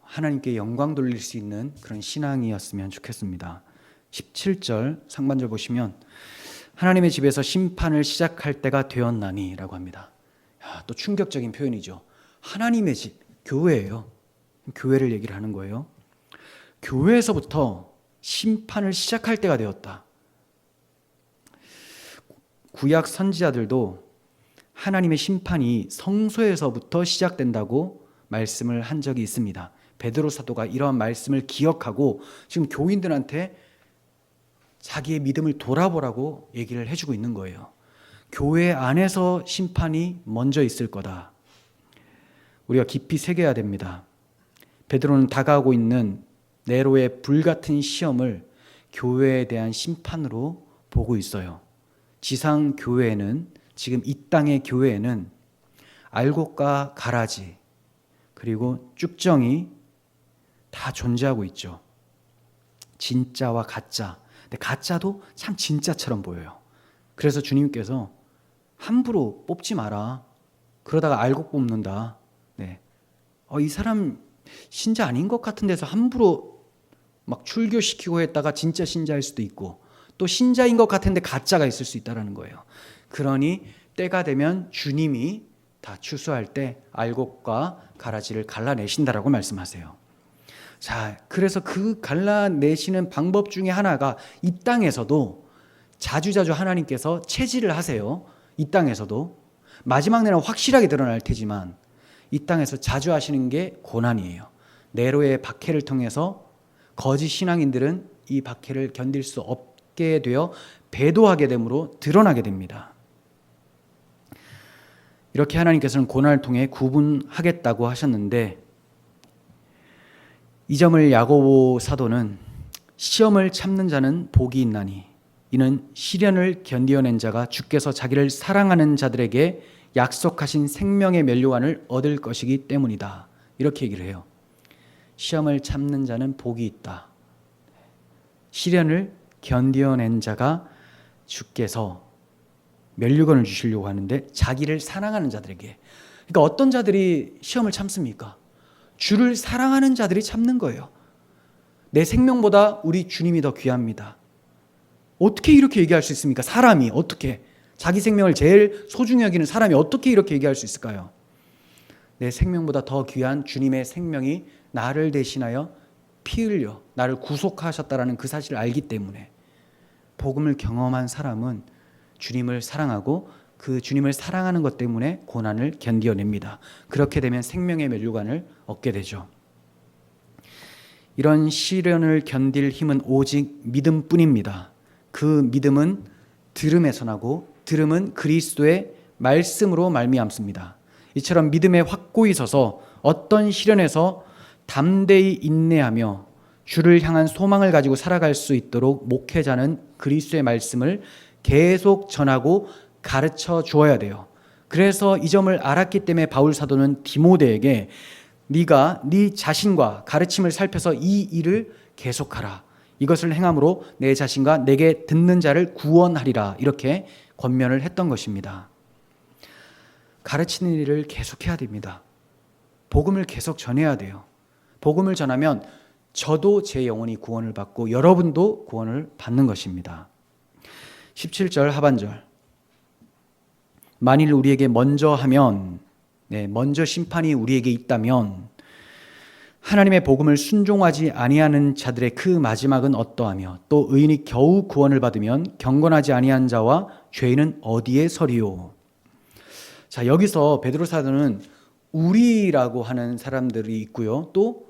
하나님께 영광 돌릴 수 있는 그런 신앙이었으면 좋겠습니다. 17절 상반절 보시면 하나님의 집에서 심판을 시작할 때가 되었나니 라고 합니다. 또 충격적인 표현이죠. 하나님의 집, 교회예요. 교회를 얘기를 하는 거예요. 교회에서부터 심판을 시작할 때가 되었다. 구약 선지자들도 하나님의 심판이 성소에서부터 시작된다고 말씀을 한 적이 있습니다. 베드로 사도가 이러한 말씀을 기억하고 지금 교인들한테 자기의 믿음을 돌아보라고 얘기를 해주고 있는 거예요. 교회 안에서 심판이 먼저 있을 거다. 우리가 깊이 새겨야 됩니다. 베드로는 다가오고 있는 네로의 불같은 시험을 교회에 대한 심판으로 보고 있어요. 지상 교회에는, 지금 이 땅의 교회에는 알곡과 가라지 그리고 쭉정이 다 존재하고 있죠. 진짜와 가짜. 근데 가짜도 참 진짜처럼 보여요. 그래서 주님께서 함부로 뽑지 마라. 그러다가 알곡 뽑는다. 네. 이 사람 신자 아닌 것 같은 데서 함부로 막 출교시키고 했다가 진짜 신자일 수도 있고, 또 신자인 것 같은데 가짜가 있을 수 있다는 거예요. 그러니 때가 되면 주님이 다 추수할 때 알곡과 가라지를 갈라내신다라고 말씀하세요. 자, 그래서 그 갈라내시는 방법 중에 하나가 이 땅에서도 자주자주 하나님께서 체질을 하세요. 이 땅에서도 마지막 날은 확실하게 드러날 테지만 이 땅에서 자주 하시는 게 고난이에요. 네로의 박해를 통해서 거짓 신앙인들은 이 박해를 견딜 수 없게 되어 배도하게 됨으로 드러나게 됩니다. 이렇게 하나님께서는 고난을 통해 구분하겠다고 하셨는데, 이 점을 야고보 사도는 시험을 참는 자는 복이 있나니 이는 시련을 견디어낸 자가 주께서 자기를 사랑하는 자들에게 약속하신 생명의 면류관을 얻을 것이기 때문이다. 이렇게 얘기를 해요. 시험을 참는 자는 복이 있다. 시련을 견디어낸 자가 주께서 면류관을 주시려고 하는데 자기를 사랑하는 자들에게. 그러니까 어떤 자들이 시험을 참습니까? 주를 사랑하는 자들이 참는 거예요. 내 생명보다 우리 주님이 더 귀합니다. 어떻게 이렇게 얘기할 수 있습니까? 사람이 어떻게, 자기 생명을 제일 소중히 여기는 사람이 어떻게 이렇게 얘기할 수 있을까요? 내 생명보다 더 귀한 주님의 생명이 나를 대신하여 피 흘려 나를 구속하셨다라는 그 사실을 알기 때문에 복음을 경험한 사람은 주님을 사랑하고 그 주님을 사랑하는 것 때문에 고난을 견디어냅니다. 그렇게 되면 생명의 면류관을 얻게 되죠. 이런 시련을 견딜 힘은 오직 믿음뿐입니다. 그 믿음은 들음에서 나고 들음은 그리스도의 말씀으로 말미암습니다. 이처럼 믿음에 확고히 서서 어떤 시련에서 담대히 인내하며 주를 향한 소망을 가지고 살아갈 수 있도록 목회자는 그리스도의 말씀을 계속 전하고 가르쳐 주어야 돼요. 그래서 이 점을 알았기 때문에 바울 사도는 디모데에게 네가 네 자신과 가르침을 살펴서 이 일을 계속하라. 이것을 행함으로 내 자신과 내게 듣는 자를 구원하리라. 이렇게 권면을 했던 것입니다. 가르치는 일을 계속해야 됩니다. 복음을 계속 전해야 돼요. 복음을 전하면 저도 제 영혼이 구원을 받고 여러분도 구원을 받는 것입니다. 17절 하반절. 만일 우리에게 먼저 하면, 먼저 심판이 우리에게 있다면 하나님의 복음을 순종하지 아니하는 자들의 그 마지막은 어떠하며 또 의인이 겨우 구원을 받으면 경건하지 아니한 자와 죄인은 어디에 서리요. 자, 여기서 베드로 사도는 우리라고 하는 사람들이 있고요. 또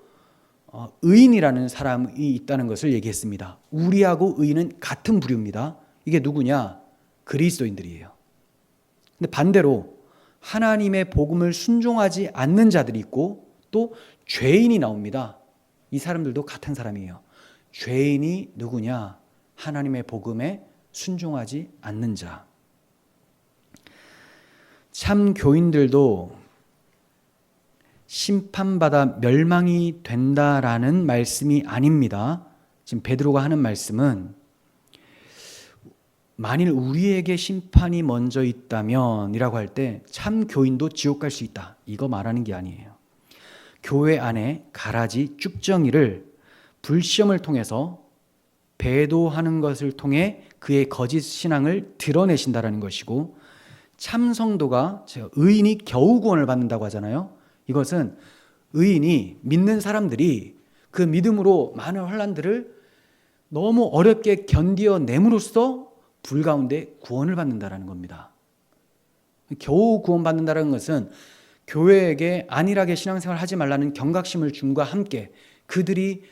의인이라는 사람이 있다는 것을 얘기했습니다. 우리하고 의인은 같은 부류입니다. 이게 누구냐? 그리스도인들이에요. 근데 반대로 하나님의 복음을 순종하지 않는 자들이 있고 또 죄인이 나옵니다. 이 사람들도 같은 사람이에요. 죄인이 누구냐? 하나님의 복음에 순종하지 않는 자. 참 교인들도 심판받아 멸망이 된다라는 말씀이 아닙니다. 지금 베드로가 하는 말씀은 만일 우리에게 심판이 먼저 있다면 이라고 할 때 참 교인도 지옥 갈 수 있다. 이거 말하는 게 아니에요. 교회 안에 가라지 쭉정이를 불시험을 통해서 배도하는 것을 통해 그의 거짓 신앙을 드러내신다라는 것이고, 참 성도가, 제가 의인이 겨우 구원을 받는다고 하잖아요. 이것은 의인이, 믿는 사람들이 그 믿음으로 많은 환난들을 너무 어렵게 견디어냄으로써 불 가운데 구원을 받는다라는 겁니다. 겨우 구원받는다는 것은 교회에게 안일하게 신앙생활을 하지 말라는 경각심을 줌과 함께 그들이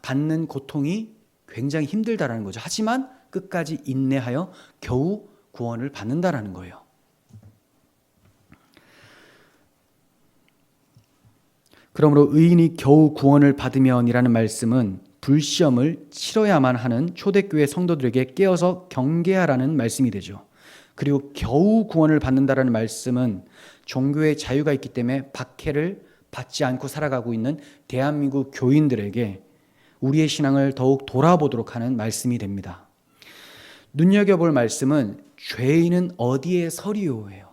받는 고통이 굉장히 힘들다라는 거죠. 하지만 끝까지 인내하여 겨우 구원을 받는다라는 거예요. 그러므로 의인이 겨우 구원을 받으면이라는 말씀은 불시험을 치러야만 하는 초대교회 성도들에게 깨어서 경계하라는 말씀이 되죠. 그리고 겨우 구원을 받는다라는 말씀은 종교의 자유가 있기 때문에 박해를 받지 않고 살아가고 있는 대한민국 교인들에게 우리의 신앙을 더욱 돌아보도록 하는 말씀이 됩니다. 눈여겨볼 말씀은 죄인은 어디에 서리오예요.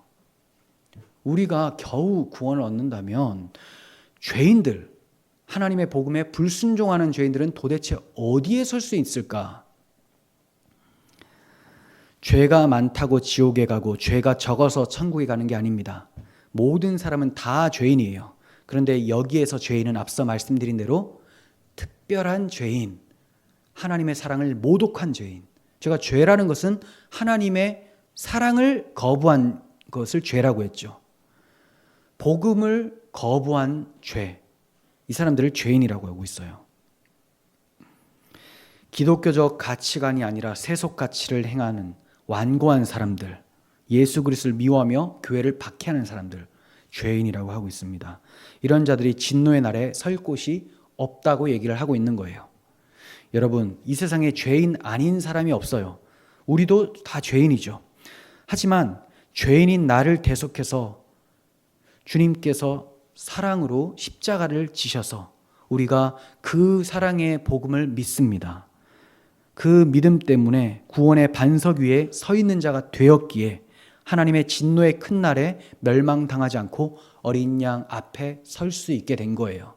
우리가 겨우 구원을 얻는다면 죄인들, 하나님의 복음에 불순종하는 죄인들은 도대체 어디에 설 수 있을까? 죄가 많다고 지옥에 가고 죄가 적어서 천국에 가는 게 아닙니다. 모든 사람은 다 죄인이에요. 그런데 여기에서 죄인은 앞서 말씀드린 대로 특별한 죄인, 하나님의 사랑을 모독한 죄인. 제가 죄라는 것은 하나님의 사랑을 거부한 것을 죄라고 했죠. 복음을 거부한 죄, 이 사람들을 죄인이라고 하고 있어요. 기독교적 가치관이 아니라 세속 가치를 행하는 완고한 사람들, 예수 그리스도를 미워하며 교회를 박해하는 사람들, 죄인이라고 하고 있습니다. 이런 자들이 진노의 날에 설 곳이 없다고 얘기를 하고 있는 거예요. 여러분, 이 세상에 죄인 아닌 사람이 없어요. 우리도 다 죄인이죠. 하지만 죄인인 나를 대속해서 주님께서 사랑으로 십자가를 지셔서 우리가 그 사랑의 복음을 믿습니다. 그 믿음 때문에 구원의 반석 위에 서 있는 자가 되었기에 하나님의 진노의 큰 날에 멸망당하지 않고 어린 양 앞에 설 수 있게 된 거예요.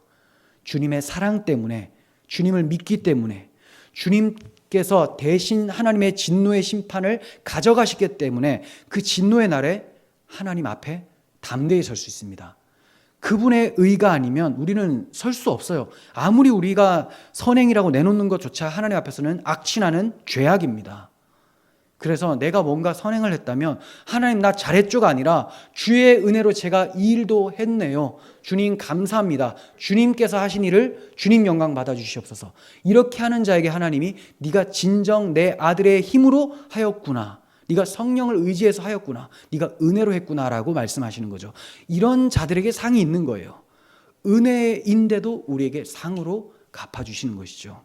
주님의 사랑 때문에, 주님을 믿기 때문에, 주님께서 대신 하나님의 진노의 심판을 가져가시기 때문에 그 진노의 날에 하나님 앞에 담대히 설 수 있습니다. 그분의 의가 아니면 우리는 설 수 없어요. 아무리 우리가 선행이라고 내놓는 것조차 하나님 앞에서는 악취나는 죄악입니다. 그래서 내가 뭔가 선행을 했다면 하나님 나 잘했죠가 아니라 주의 은혜로 제가 이 일도 했네요. 주님 감사합니다. 주님께서 하신 일을 주님 영광 받아주시옵소서. 이렇게 하는 자에게 하나님이 네가 진정 내 아들의 힘으로 하였구나. 네가 성령을 의지해서 하였구나. 네가 은혜로 했구나라고 말씀하시는 거죠. 이런 자들에게 상이 있는 거예요. 은혜인데도 우리에게 상으로 갚아주시는 것이죠.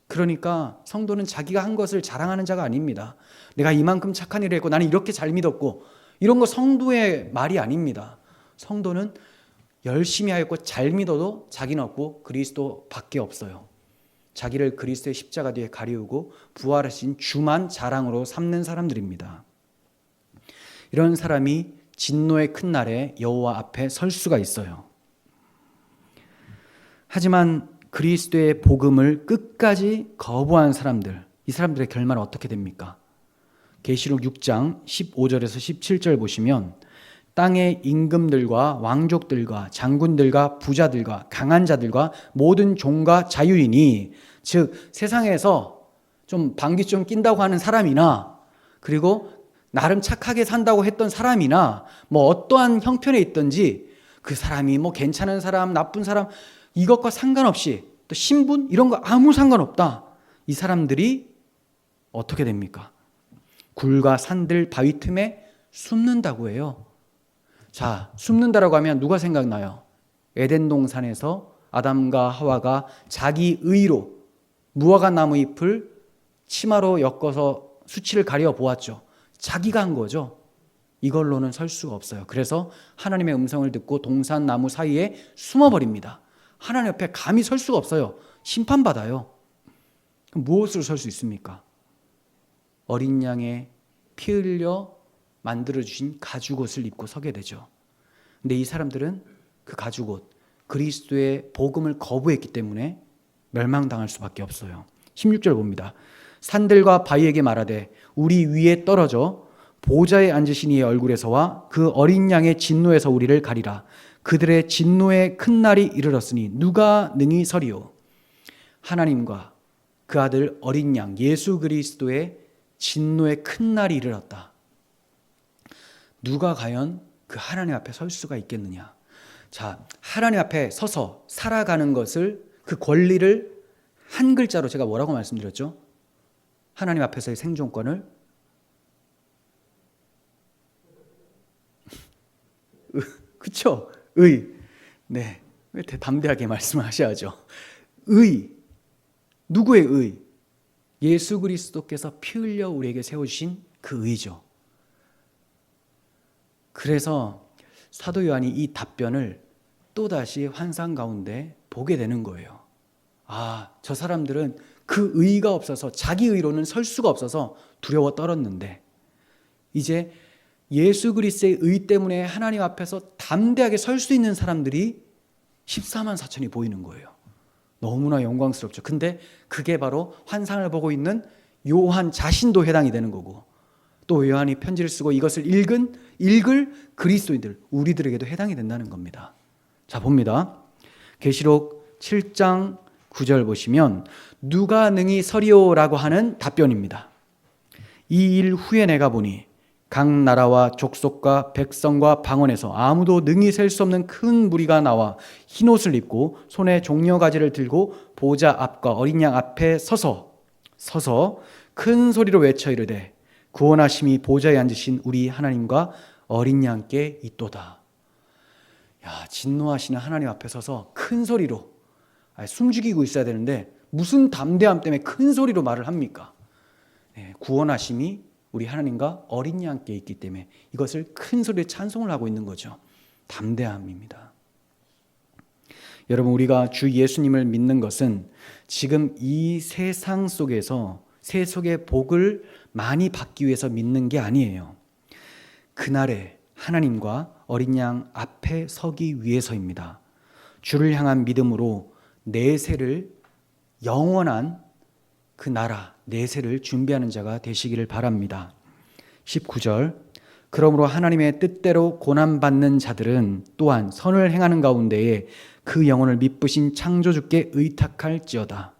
그러니까 성도는 자기가 한 것을 자랑하는 자가 아닙니다. 내가 이만큼 착한 일을 했고 나는 이렇게 잘 믿었고 이런 거 성도의 말이 아닙니다. 성도는 열심히 하였고 잘 믿어도 자기는 없고 그리스도밖에 없어요. 자기를 그리스도의 십자가 뒤에 가리우고 부활하신 주만 자랑으로 삼는 사람들입니다. 이런 사람이 진노의 큰 날에 여호와 앞에 설 수가 있어요. 하지만 그리스도의 복음을 끝까지 거부한 사람들, 이 사람들의 결말은 어떻게 됩니까? 계시록 6장 15절에서 17절 보시면 땅의 임금들과 왕족들과 장군들과 부자들과 강한 자들과 모든 종과 자유인이, 즉 세상에서 좀 방귀 좀 낀다고 하는 사람이나 그리고 나름 착하게 산다고 했던 사람이나 뭐 어떠한 형편에 있든지 그 사람이 뭐 괜찮은 사람 나쁜 사람 이것과 상관없이 또 신분 이런 거 아무 상관없다. 이 사람들이 어떻게 됩니까? 굴과 산들 바위 틈에 숨는다고 해요. 자, 숨는다라고 하면 누가 생각나요? 에덴 동산에서 아담과 하와가 자기 의로 무화과 나무 잎을 치마로 엮어서 수치를 가려 보았죠. 자기가 한 거죠. 이걸로는 설 수가 없어요. 그래서 하나님의 음성을 듣고 동산 나무 사이에 숨어버립니다. 하나님 옆에 감히 설 수가 없어요. 심판받아요. 그럼 무엇으로 설 수 있습니까? 어린 양의 피 흘려 만들어주신 가죽옷을 입고 서게 되죠. 근데 이 사람들은 그 가죽옷, 그리스도의 복음을 거부했기 때문에 멸망당할 수밖에 없어요. 16절 봅니다. 산들과 바위에게 말하되 우리 위에 떨어져 보좌에 앉으신 이의 얼굴에서와 그 어린 양의 진노에서 우리를 가리라. 그들의 진노의 큰 날이 이르렀으니 누가 능히 서리요. 하나님과 그 아들 어린 양 예수 그리스도의 진노의 큰 날이 이르렀다. 누가 과연 그 하나님 앞에 설 수가 있겠느냐. 자, 하나님 앞에 서서 살아가는 것을, 그 권리를 한 글자로 제가 뭐라고 말씀드렸죠? 하나님 앞에서의 생존권을 그쵸? 의. 네. 왜 담대하게 말씀하셔야죠. 의. 누구의 의? 예수 그리스도께서 피 흘려 우리에게 세우신 그 의죠. 그래서 사도 요한이 이 답변을 또다시 환상 가운데 보게 되는 거예요. 아, 저 사람들은 그 의가 없어서 자기 의로는 설 수가 없어서 두려워 떨었는데 이제 예수 그리스도의 의 때문에 하나님 앞에서 담대하게 설 수 있는 사람들이 14만 4천이 보이는 거예요. 너무나 영광스럽죠. 근데 그게 바로 환상을 보고 있는 요한 자신도 해당이 되는 거고 또 요한이 편지를 쓰고 이것을 읽을 그리스도인들, 우리들에게도 해당이 된다는 겁니다. 자, 봅니다. 계시록 7장 9절 보시면 누가 능히 서리오라고 하는 답변입니다. 이 일 후에 내가 보니 각 나라와 족속과 백성과 방언에서 아무도 능히 셀 수 없는 큰 무리가 나와 흰옷을 입고 손에 종려가지를 들고 보좌 앞과 어린 양 앞에 서서 큰 소리로 외쳐 이르되 구원하심이 보좌에 앉으신 우리 하나님과 어린 양께 있도다. 야, 진노하시는 하나님 앞에 서서 큰 소리로 숨죽이고 있어야 되는데 무슨 담대함 때문에 큰 소리로 말을 합니까? 네, 구원하심이 우리 하나님과 어린 양께 있기 때문에 이것을 큰 소리로 찬송을 하고 있는 거죠. 담대함입니다. 여러분, 우리가 주 예수님을 믿는 것은 지금 이 세상 속에서 세속의 복을 많이 받기 위해서 믿는 게 아니에요. 그날에 하나님과 어린 양 앞에 서기 위해서입니다. 주를 향한 믿음으로 내세를, 영원한 그 나라 내세를 준비하는 자가 되시기를 바랍니다. 19절 그러므로 하나님의 뜻대로 고난받는 자들은 또한 선을 행하는 가운데에 그 영혼을 미쁘신 창조주께 의탁할지어다.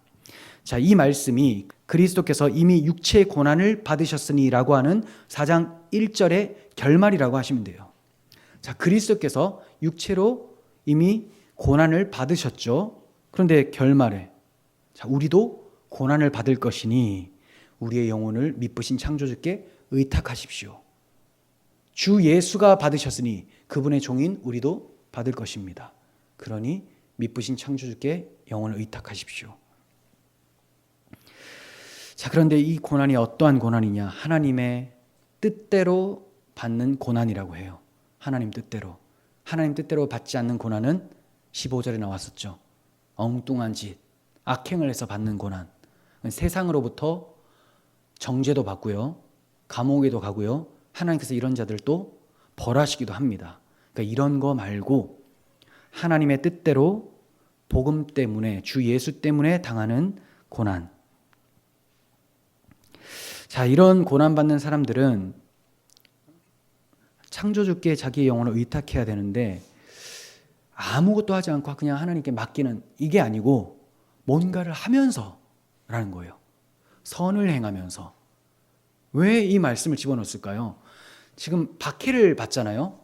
자, 이 말씀이 그리스도께서 이미 육체의 고난을 받으셨으니 라고 하는 4장 1절의 결말이라고 하시면 돼요. 자, 그리스도께서 육체로 이미 고난을 받으셨죠. 그런데 결말에 자, 우리도 고난을 받을 것이니 우리의 영혼을 미쁘신 창조주께 의탁하십시오. 주 예수가 받으셨으니 그분의 종인 우리도 받을 것입니다. 그러니 미쁘신 창조주께 영혼을 의탁하십시오. 자, 그런데 이 고난이 어떠한 고난이냐? 하나님의 뜻대로 받는 고난이라고 해요. 하나님 뜻대로. 하나님 뜻대로 받지 않는 고난은 15절에 나왔었죠. 엉뚱한 짓, 악행을 해서 받는 고난. 세상으로부터 정죄도 받고요. 감옥에도 가고요. 하나님께서 이런 자들도 벌하시기도 합니다. 그러니까 이런 거 말고 하나님의 뜻대로 복음 때문에, 주 예수 때문에 당하는 고난. 자, 이런 고난받는 사람들은 창조주께 자기의 영혼을 의탁해야 되는데 아무것도 하지 않고 그냥 하나님께 맡기는, 이게 아니고 뭔가를 하면서라는 거예요. 선을 행하면서. 왜 이 말씀을 집어넣었을까요? 지금 박해를 받잖아요.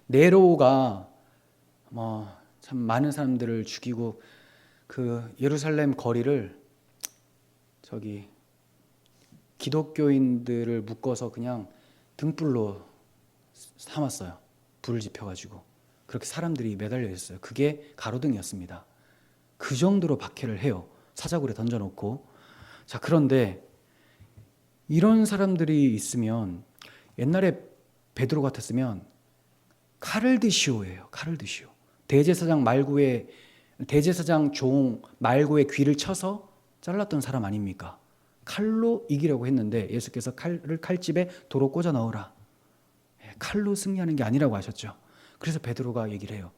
네로가 참 많은 사람들을 죽이고 그 예루살렘 거리를 기독교인들을 묶어서 그냥 등불로 삼았어요. 불을 지펴가지고 그렇게 사람들이 매달려 있어요. 그게 가로등이었습니다. 그 정도로 박해를 해요. 사자굴에 던져놓고. 자, 그런데 이런 사람들이 있으면, 옛날에 베드로 같았으면 칼을 드시오예요. 칼을 드시오. 대제사장 종 말고의 귀를 쳐서 잘랐던 사람 아닙니까? 칼로 이기려고 했는데 예수께서 칼을 칼집에 도로 꽂아 넣으라. 칼로 승리하는 게 아니라고 하셨죠. 그래서 베드로가 얘기를 해요.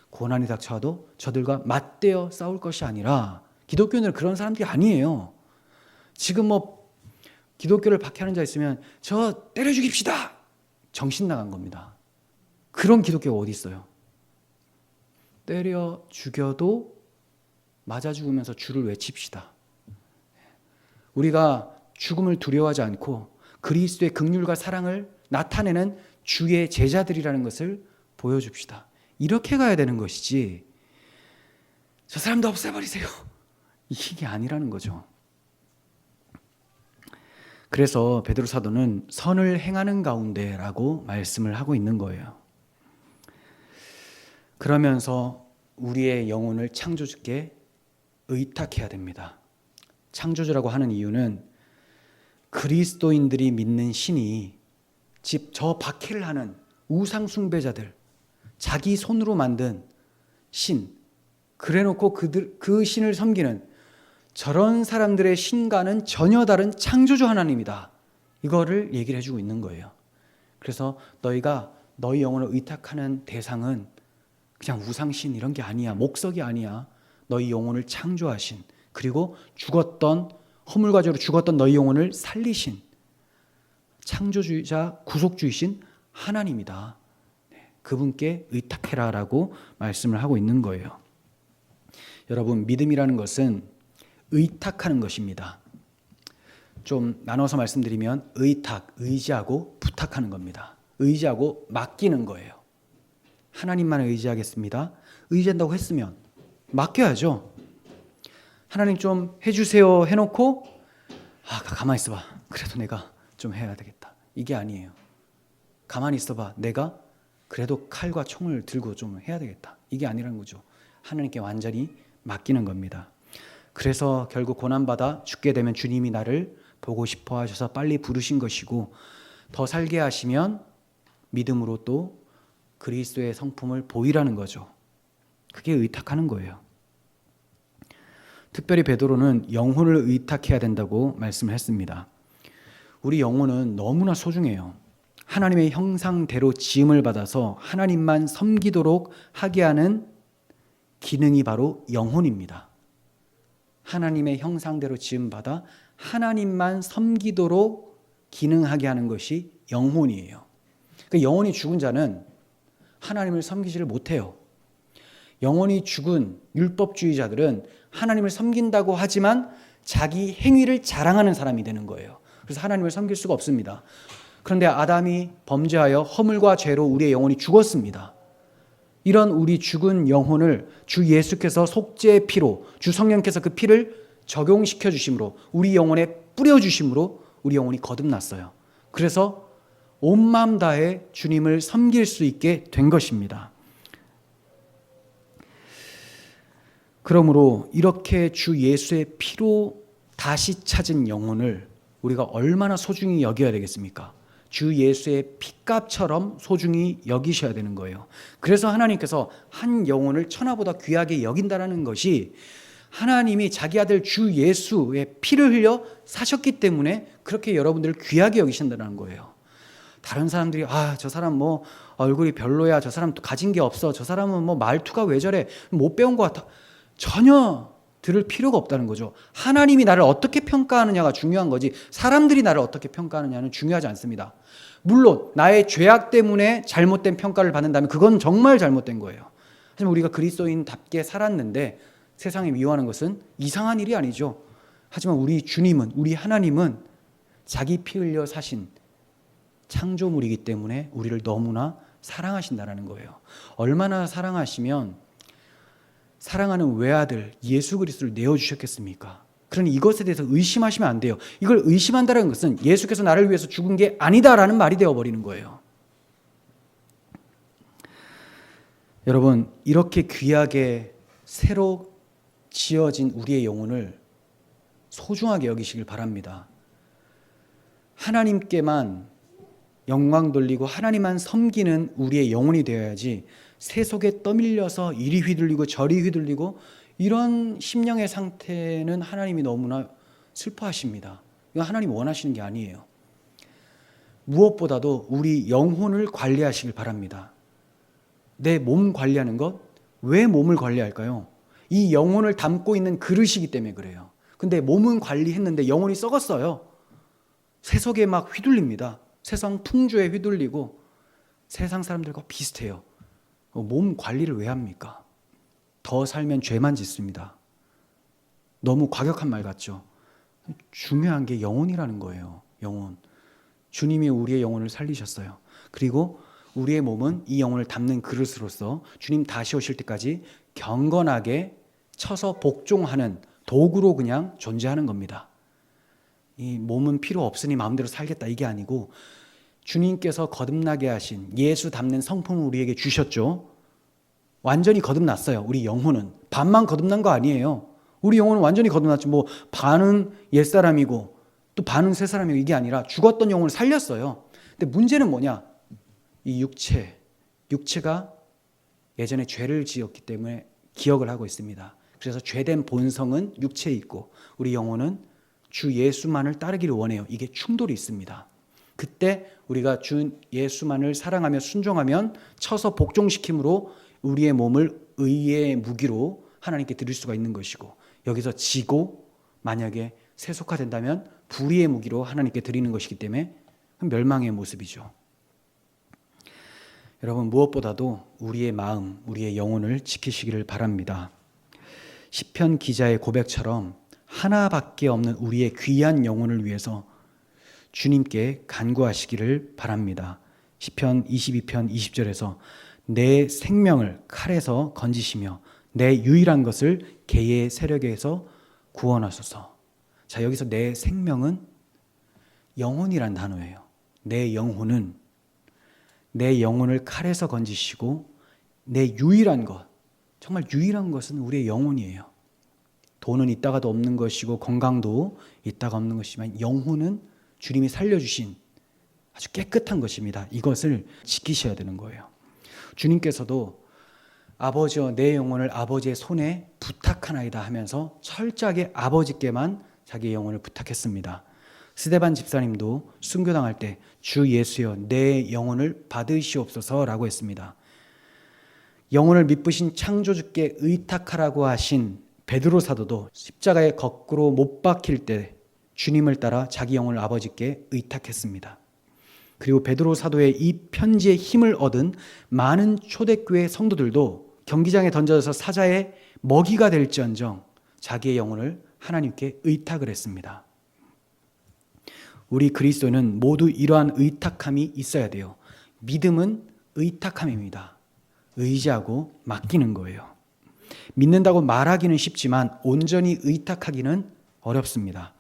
고난이 닥쳐도 저들과 맞대어 싸울 것이 아니라, 기독교인들은 그런 사람들이 아니에요. 지금 기독교를 박해하는 자 있으면 저 때려 죽입시다. 정신 나간 겁니다. 그런 기독교가 어디 있어요? 때려 죽여도 맞아 죽으면서 주를 외칩시다. 우리가 죽음을 두려워하지 않고 그리스도의 긍휼과 사랑을 나타내는 주의 제자들이라는 것을 보여줍시다. 이렇게 가야 되는 것이지, 저 사람도 없애버리세요, 이게 아니라는 거죠. 그래서 베드로 사도는 선을 행하는 가운데라고 말씀을 하고 있는 거예요. 그러면서 우리의 영혼을 창조주께 의탁해야 됩니다. 창조주라고 하는 이유는 그리스도인들이 믿는 신이 저 박해를 하는 우상 숭배자들, 자기 손으로 만든 신, 그래놓고 그 신을 섬기는 저런 사람들의 신과는 전혀 다른 창조주 하나님이다, 이거를 얘기를 해주고 있는 거예요. 그래서 너희가 너희 영혼을 의탁하는 대상은 그냥 우상신 이런 게 아니야, 목석이 아니야. 너희 영혼을 창조하신, 그리고 허물과 죄로 죽었던 너희 영혼을 살리신 창조주이자 구속주이신 하나님이다. 그분께 의탁해라라고 말씀을 하고 있는 거예요. 여러분, 믿음이라는 것은 의탁하는 것입니다. 좀 나눠서 말씀드리면 의탁, 의지하고 부탁하는 겁니다. 의지하고 맡기는 거예요. 하나님만 의지하겠습니다. 의지한다고 했으면 맡겨야죠. 하나님 좀 해주세요 해놓고 가만히 있어봐, 그래도 내가 좀 해야 되겠다, 이게 아니에요. 가만히 있어봐, 내가 그래도 칼과 총을 들고 좀 해야 되겠다, 이게 아니라는 거죠. 하나님께 완전히 맡기는 겁니다. 그래서 결국 고난받아 죽게 되면 주님이 나를 보고 싶어 하셔서 빨리 부르신 것이고, 더 살게 하시면 믿음으로 또 그리스도의 성품을 보이라는 거죠. 그게 의탁하는 거예요. 특별히 베드로는 영혼을 의탁해야 된다고 말씀을 했습니다. 우리 영혼은 너무나 소중해요. 하나님의 형상대로 지음을 받아서 하나님만 섬기도록 하게 하는 기능이 바로 영혼입니다. 하나님의 형상대로 지음받아 하나님만 섬기도록 기능하게 하는 것이 영혼이에요. 그러니까 영혼이 죽은 자는 하나님을 섬기지를 못해요. 영혼이 죽은 율법주의자들은 하나님을 섬긴다고 하지만 자기 행위를 자랑하는 사람이 되는 거예요. 그래서 하나님을 섬길 수가 없습니다. 그런데 아담이 범죄하여 허물과 죄로 우리의 영혼이 죽었습니다. 이런 우리 죽은 영혼을 주 예수께서 속죄의 피로, 주 성령께서 그 피를 적용시켜 주심으로, 우리 영혼에 뿌려 주심으로 우리 영혼이 거듭났어요. 그래서 온 마음 다해 주님을 섬길 수 있게 된 것입니다. 그러므로 이렇게 주 예수의 피로 다시 찾은 영혼을 우리가 얼마나 소중히 여겨야 되겠습니까? 주 예수의 피값처럼 소중히 여기셔야 되는 거예요. 그래서 하나님께서 한 영혼을 천하보다 귀하게 여긴다라는 것이 하나님이 자기 아들 주 예수의 피를 흘려 사셨기 때문에 그렇게 여러분들을 귀하게 여기신다는 거예요. 다른 사람들이 저 사람 뭐 얼굴이 별로야, 저 사람 가진 게 없어, 저 사람은 뭐 말투가 왜 저래, 못 배운 것 같아, 전혀 들을 필요가 없다는 거죠. 하나님이 나를 어떻게 평가하느냐가 중요한 거지 사람들이 나를 어떻게 평가하느냐는 중요하지 않습니다. 물론 나의 죄악 때문에 잘못된 평가를 받는다면 그건 정말 잘못된 거예요. 하지만 우리가 그리스도인답게 살았는데 세상이 미워하는 것은 이상한 일이 아니죠. 하지만 우리 주님은, 우리 하나님은 자기 피 흘려 사신 창조물이기 때문에 우리를 너무나 사랑하신다는 거예요. 얼마나 사랑하시면 사랑하는 외아들 예수 그리스도를 내어주셨겠습니까? 그러니 이것에 대해서 의심하시면 안 돼요. 이걸 의심한다는 것은 예수께서 나를 위해서 죽은 게 아니다라는 말이 되어버리는 거예요. 여러분, 이렇게 귀하게 새로 지어진 우리의 영혼을 소중하게 여기시길 바랍니다. 하나님께만 영광 돌리고 하나님만 섬기는 우리의 영혼이 되어야지 세속에 떠밀려서 이리 휘둘리고 저리 휘둘리고 이런 심령의 상태는 하나님이 너무나 슬퍼하십니다. 이건 하나님이 원하시는 게 아니에요. 무엇보다도 우리 영혼을 관리하시길 바랍니다. 내 몸 관리하는 것, 왜 몸을 관리할까요? 이 영혼을 담고 있는 그릇이기 때문에 그래요. 근데 몸은 관리했는데 영혼이 썩었어요. 세속에 막 휘둘립니다. 세상 풍조에 휘둘리고 세상 사람들과 비슷해요. 몸 관리를 왜 합니까? 더 살면 죄만 짓습니다. 너무 과격한 말 같죠? 중요한 게 영혼이라는 거예요. 영혼. 주님이 우리의 영혼을 살리셨어요. 그리고 우리의 몸은 이 영혼을 담는 그릇으로서 주님 다시 오실 때까지 경건하게 쳐서 복종하는 도구로 그냥 존재하는 겁니다. 이 몸은 필요 없으니 마음대로 살겠다 이게 아니고 주님께서 거듭나게 하신 예수 담는 성품을 우리에게 주셨죠. 완전히 거듭났어요. 우리 영혼은 반만 거듭난 거 아니에요. 우리 영혼은 완전히 거듭났죠. 뭐 반은 옛사람이고 또 반은 새사람이고 이게 아니라 죽었던 영혼을 살렸어요. 근데 문제는 뭐냐? 이 육체가 예전에 죄를 지었기 때문에 기억을 하고 있습니다. 그래서 죄된 본성은 육체에 있고 우리 영혼은 주 예수만을 따르기를 원해요. 이게 충돌이 있습니다. 그때 우리가 주 예수만을 사랑하며 순종하면 쳐서 복종시킴으로 우리의 몸을 의의 무기로 하나님께 드릴 수가 있는 것이고 여기서 지고 만약에 세속화된다면 불의의 무기로 하나님께 드리는 것이기 때문에 멸망의 모습이죠. 여러분 무엇보다도 우리의 마음, 우리의 영혼을 지키시기를 바랍니다. 시편 기자의 고백처럼 하나밖에 없는 우리의 귀한 영혼을 위해서 주님께 간구하시기를 바랍니다. 시편 22편 20절에서 내 생명을 칼에서 건지시며 내 유일한 것을 개의 세력에서 구원하소서. 자, 여기서 내 생명은 영혼이란 단어예요. 내 영혼은 내 영혼을 칼에서 건지시고 내 유일한 것, 정말 유일한 것은 우리의 영혼이에요. 돈은 있다가도 없는 것이고 건강도 있다가 없는 것이지만 영혼은 주님이 살려주신 아주 깨끗한 것입니다. 이것을 지키셔야 되는 거예요. 주님께서도 아버지여 내 영혼을 아버지의 손에 부탁하나이다 하면서 철저하게 아버지께만 자기의 영혼을 부탁했습니다. 스데반 집사님도 순교당할 때 주 예수여 내 영혼을 받으시옵소서라고 했습니다. 영혼을 미쁘신 창조주께 의탁하라고 하신 베드로 사도도 십자가에 거꾸로 못 박힐 때 주님을 따라 자기 영혼을 아버지께 의탁했습니다. 그리고 베드로 사도의 이 편지에 힘을 얻은 많은 초대교회 성도들도 경기장에 던져져서 사자의 먹이가 될지언정 자기의 영혼을 하나님께 의탁을 했습니다. 우리 그리스도는 모두 이러한 의탁함이 있어야 돼요. 믿음은 의탁함입니다. 의지하고 맡기는 거예요. 믿는다고 말하기는 쉽지만 온전히 의탁하기는 어렵습니다.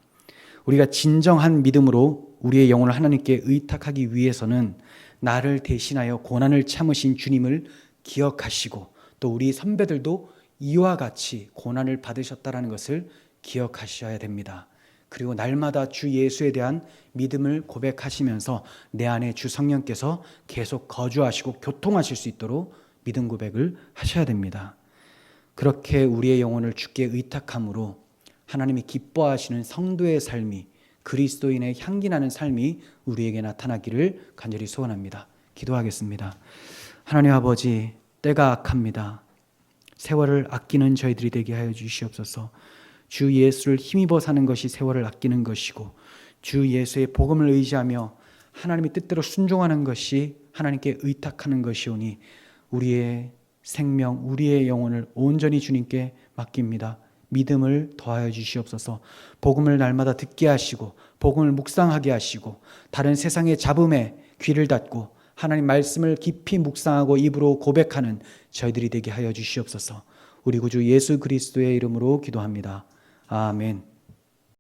우리가 진정한 믿음으로 우리의 영혼을 하나님께 의탁하기 위해서는 나를 대신하여 고난을 참으신 주님을 기억하시고 또 우리 선배들도 이와 같이 고난을 받으셨다는 것을 기억하셔야 됩니다. 그리고 날마다 주 예수에 대한 믿음을 고백하시면서 내 안에 주 성령께서 계속 거주하시고 교통하실 수 있도록 믿음 고백을 하셔야 됩니다. 그렇게 우리의 영혼을 주께 의탁함으로 하나님이 기뻐하시는 성도의 삶이, 그리스도인의 향기 나는 삶이 우리에게 나타나기를 간절히 소원합니다. 기도하겠습니다. 하나님 아버지, 때가 악합니다. 세월을 아끼는 저희들이 되게 하여 주시옵소서. 주 예수를 힘입어 사는 것이 세월을 아끼는 것이고, 주 예수의 복음을 의지하며 하나님의 뜻대로 순종하는 것이 하나님께 의탁하는 것이오니 우리의 생명, 우리의 영혼을 온전히 주님께 맡깁니다. 믿음을 더하여 주시옵소서. 복음을 날마다 듣게 하시고 복음을 묵상하게 하시고 다른 세상의 잡음에 귀를 닫고 하나님 말씀을 깊이 묵상하고 입으로 고백하는 저희들이 되게 하여 주시옵소서. 우리 구주 예수 그리스도의 이름으로 기도합니다. 아멘.